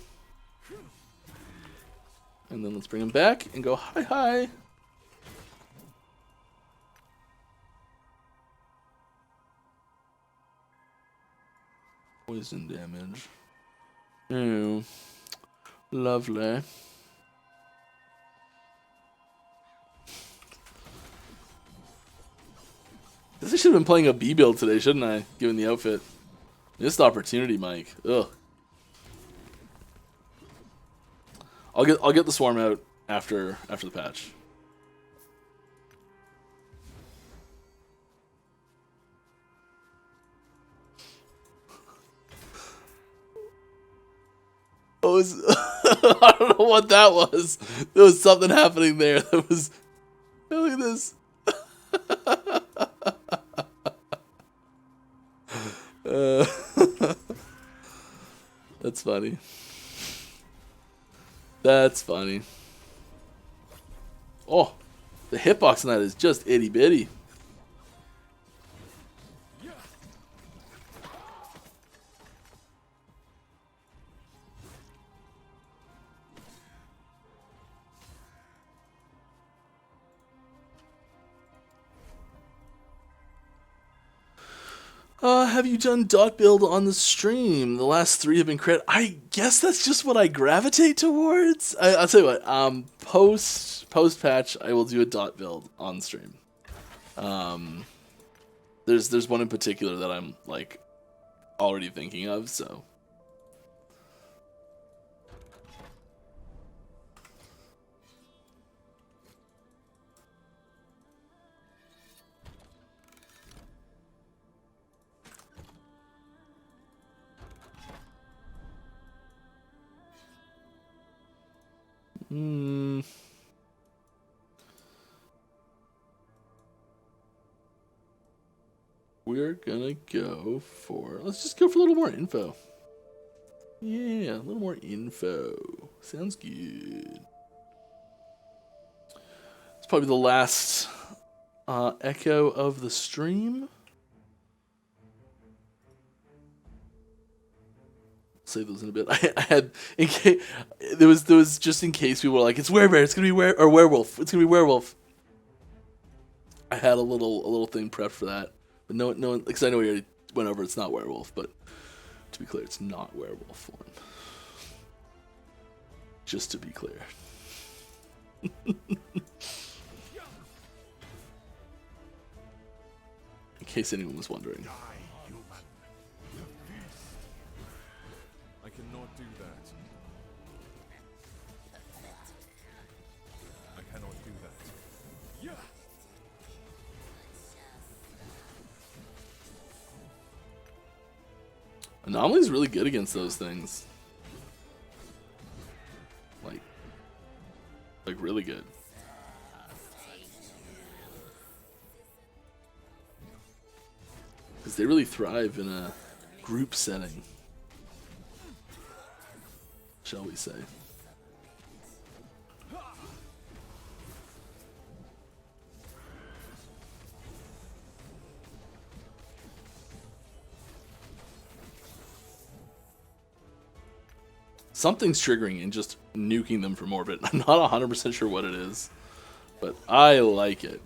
And then let's bring him back and go hi-hi. Poison damage. Ew. Lovely. Guess I should have been playing a B build today, shouldn't I? Given the outfit. Missed opportunity, Mike. Ugh. I'll get the swarm out after the patch. I don't know what that was. There was something happening there. That was. Look at this. That's funny. That's funny. Oh, the hitbox on that is just itty bitty. Have you done dot build on the stream? The last 3 have been credit. I guess that's just what I gravitate towards. I'll tell you what. Post patch, I will do a dot build on stream. There's one in particular that I'm like already thinking of. So. We're gonna go for. Let's just go for a little more info. Yeah, a little more info. Sounds good. It's probably the last echo of the stream. Save those in a bit. I had in case there was just in case people were like, it's werebear, it's gonna be werewolf, it's gonna be werewolf. I had a little thing prepped for that, but no, because I know we already went over. It's not werewolf, but to be clear, it's not werewolf form. Just to be clear. In case anyone was wondering. I cannot do that. I cannot do that. Yeah. Anomaly's really good against those things. Like really good. Because they really thrive in a group setting. Shall we say. Something's triggering and just nuking them from orbit. I'm not 100% sure what it is, but I like it.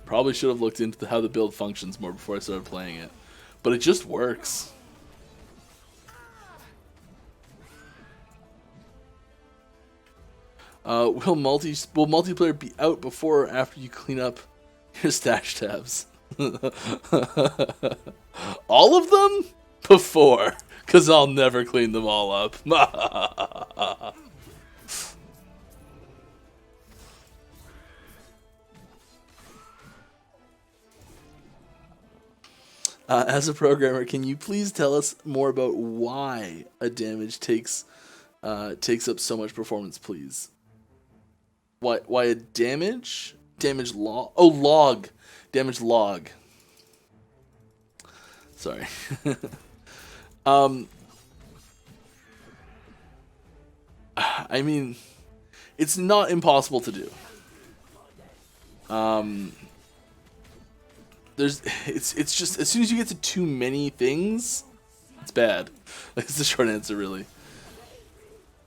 Probably should have looked into how the build functions more before I started playing it, but it just works. Will multiplayer be out before or after you clean up your stash tabs? All of them? Before, because I'll never clean them all up. As a programmer, can you please tell us more about why a damage takes up so much performance, please? Why a damage log? Oh, log. Damage log. Sorry. I mean, it's not impossible to do. It's just as soon as you get to too many things, it's bad. That's the short answer, really.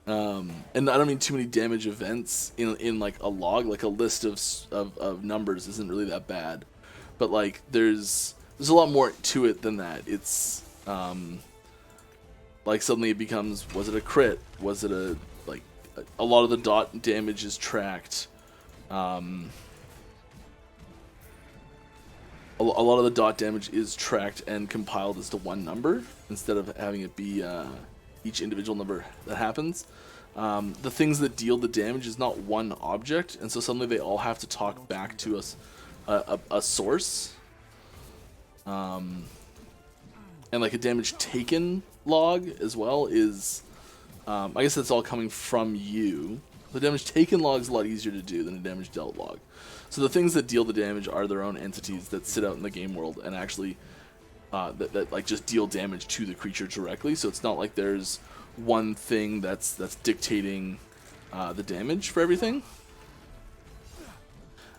And I don't mean too many damage events in like a log, like a list of numbers isn't really that bad. but like there's a lot more to it than that. It's like suddenly it becomes, was it a crit? Was it a, like, a lot of the dot damage is tracked. A lot of the dot damage is tracked and compiled as to one number instead of having it be each individual number that happens. The things that deal the damage is not one object, and so suddenly they all have to talk back to us a source. And like a damage taken log as well is, I guess that's all coming from you. The damage taken log is a lot easier to do than a damage dealt log. So the things that deal the damage are their own entities that sit out in the game world and actually that like just deal damage to the creature directly. So it's not like there's one thing that's dictating the damage for everything.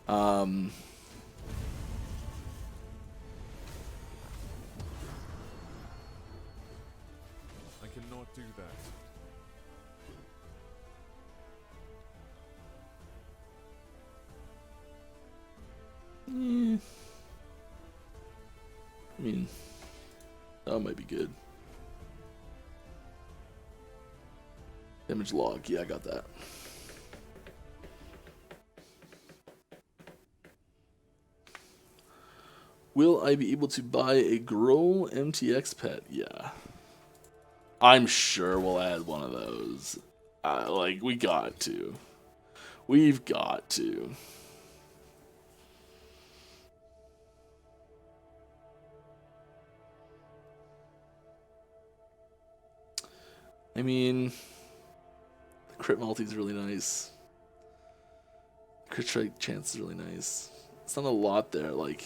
I cannot do that. I mean, that might be good. Damage log, yeah, I got that. Will I be able to buy a Growl MTX pet? Yeah. I'm sure we'll add one of those. Like, we got to. We've got to. I mean, the crit multi is really nice. Crit strike chance is really nice. It's not a lot there, like,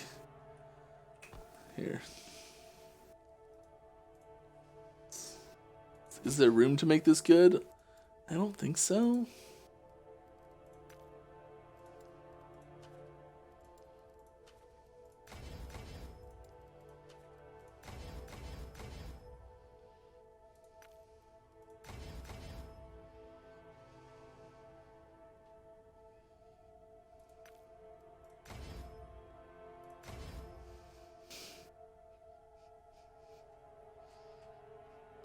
here. Is there room to make this good? I don't think so.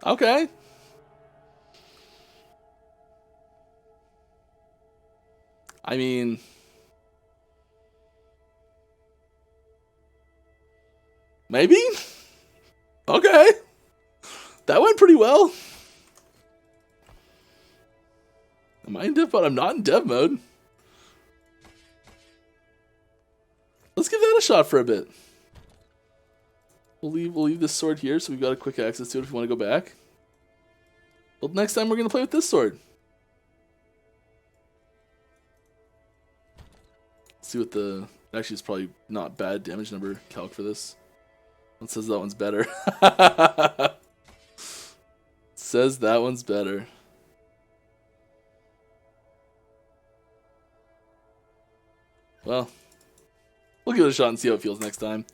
Okay. I mean, maybe? Okay. That went pretty well. Am I in dev mode? I'm not in dev mode. Let's give that a shot for a bit. We'll leave this sword here, so we've got a quick access to it if we want to go back. Well, next time we're going to play with this sword. Let's see what the... Actually, it's probably not bad damage number calc for this. It says that one's better. Says that one's better. Well, we'll give it a shot and see how it feels next time.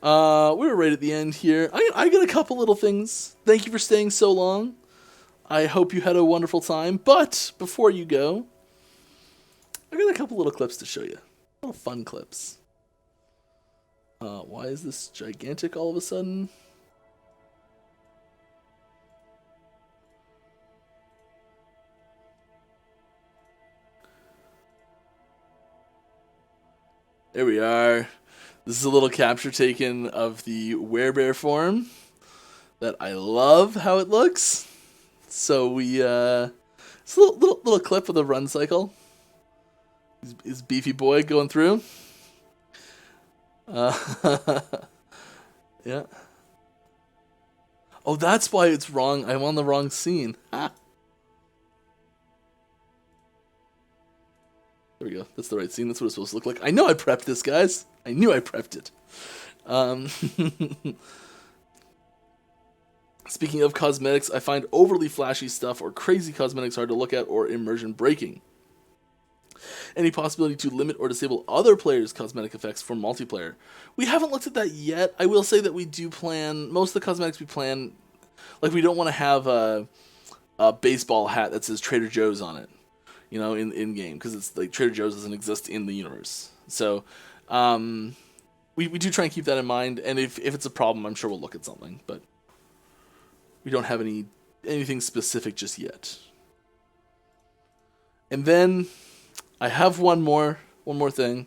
We're right at the end here. I got a couple little things. Thank you for staying so long. I hope you had a wonderful time. But before you go, I got a couple little clips to show you. Little fun clips. Why is this gigantic all of a sudden? There we are. This is a little capture taken of the werebear form that I love how it looks. So we it's a little clip of the run cycle. Is beefy boy going through. Yeah. Oh, that's why it's wrong. I'm on the wrong scene. Ah. There we go. That's the right scene. That's what it's supposed to look like. I know I prepped this, guys. I knew I prepped it. Speaking of cosmetics, I find overly flashy stuff or crazy cosmetics hard to look at or immersion breaking. Any possibility to limit or disable other players' cosmetic effects for multiplayer? We haven't looked at that yet. I will say that we do plan, most of the cosmetics we plan, like we don't want to have a baseball hat that says Trader Joe's on it, you know, in game, because it's like Trader Joe's doesn't exist in the universe. So we do try and keep that in mind, and if it's a problem, I'm sure we'll look at something, but we don't have anything specific just yet. And then I have one more thing.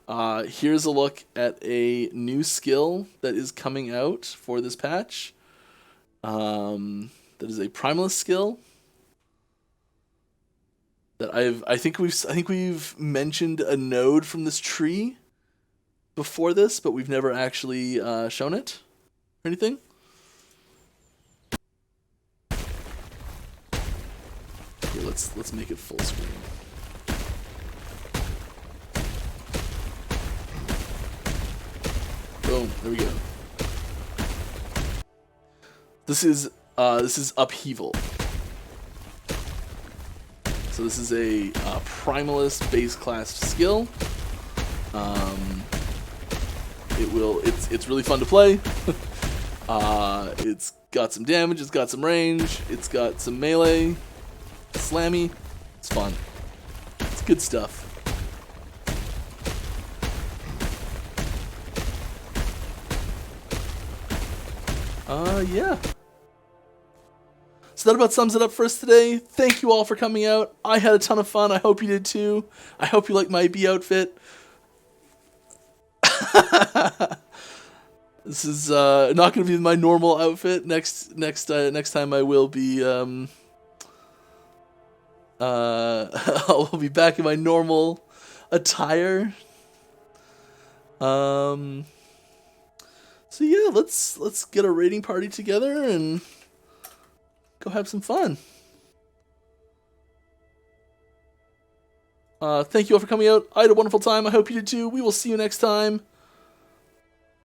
Here's a look at a new skill that is coming out for this patch. That is a Primalist skill that I think we've mentioned a node from this tree before this, but we've never actually shown it or anything. Here, let's make it full screen. Boom, there we go. This is upheaval. So this is a Primalist base class skill. It's really fun to play. It's got some damage, it's got some range, it's got some melee, slammy. It's fun. It's good stuff. Yeah. So that about sums it up for us today. Thank you all for coming out. I had a ton of fun. I hope you did too. I hope you like my bee outfit. This is not going to be my normal outfit. Next time I will be I'll be back in my normal attire. So yeah, let's get a raiding party together and go have some fun. Thank you all for coming out. I had a wonderful time. I hope you did too. We will see you next time.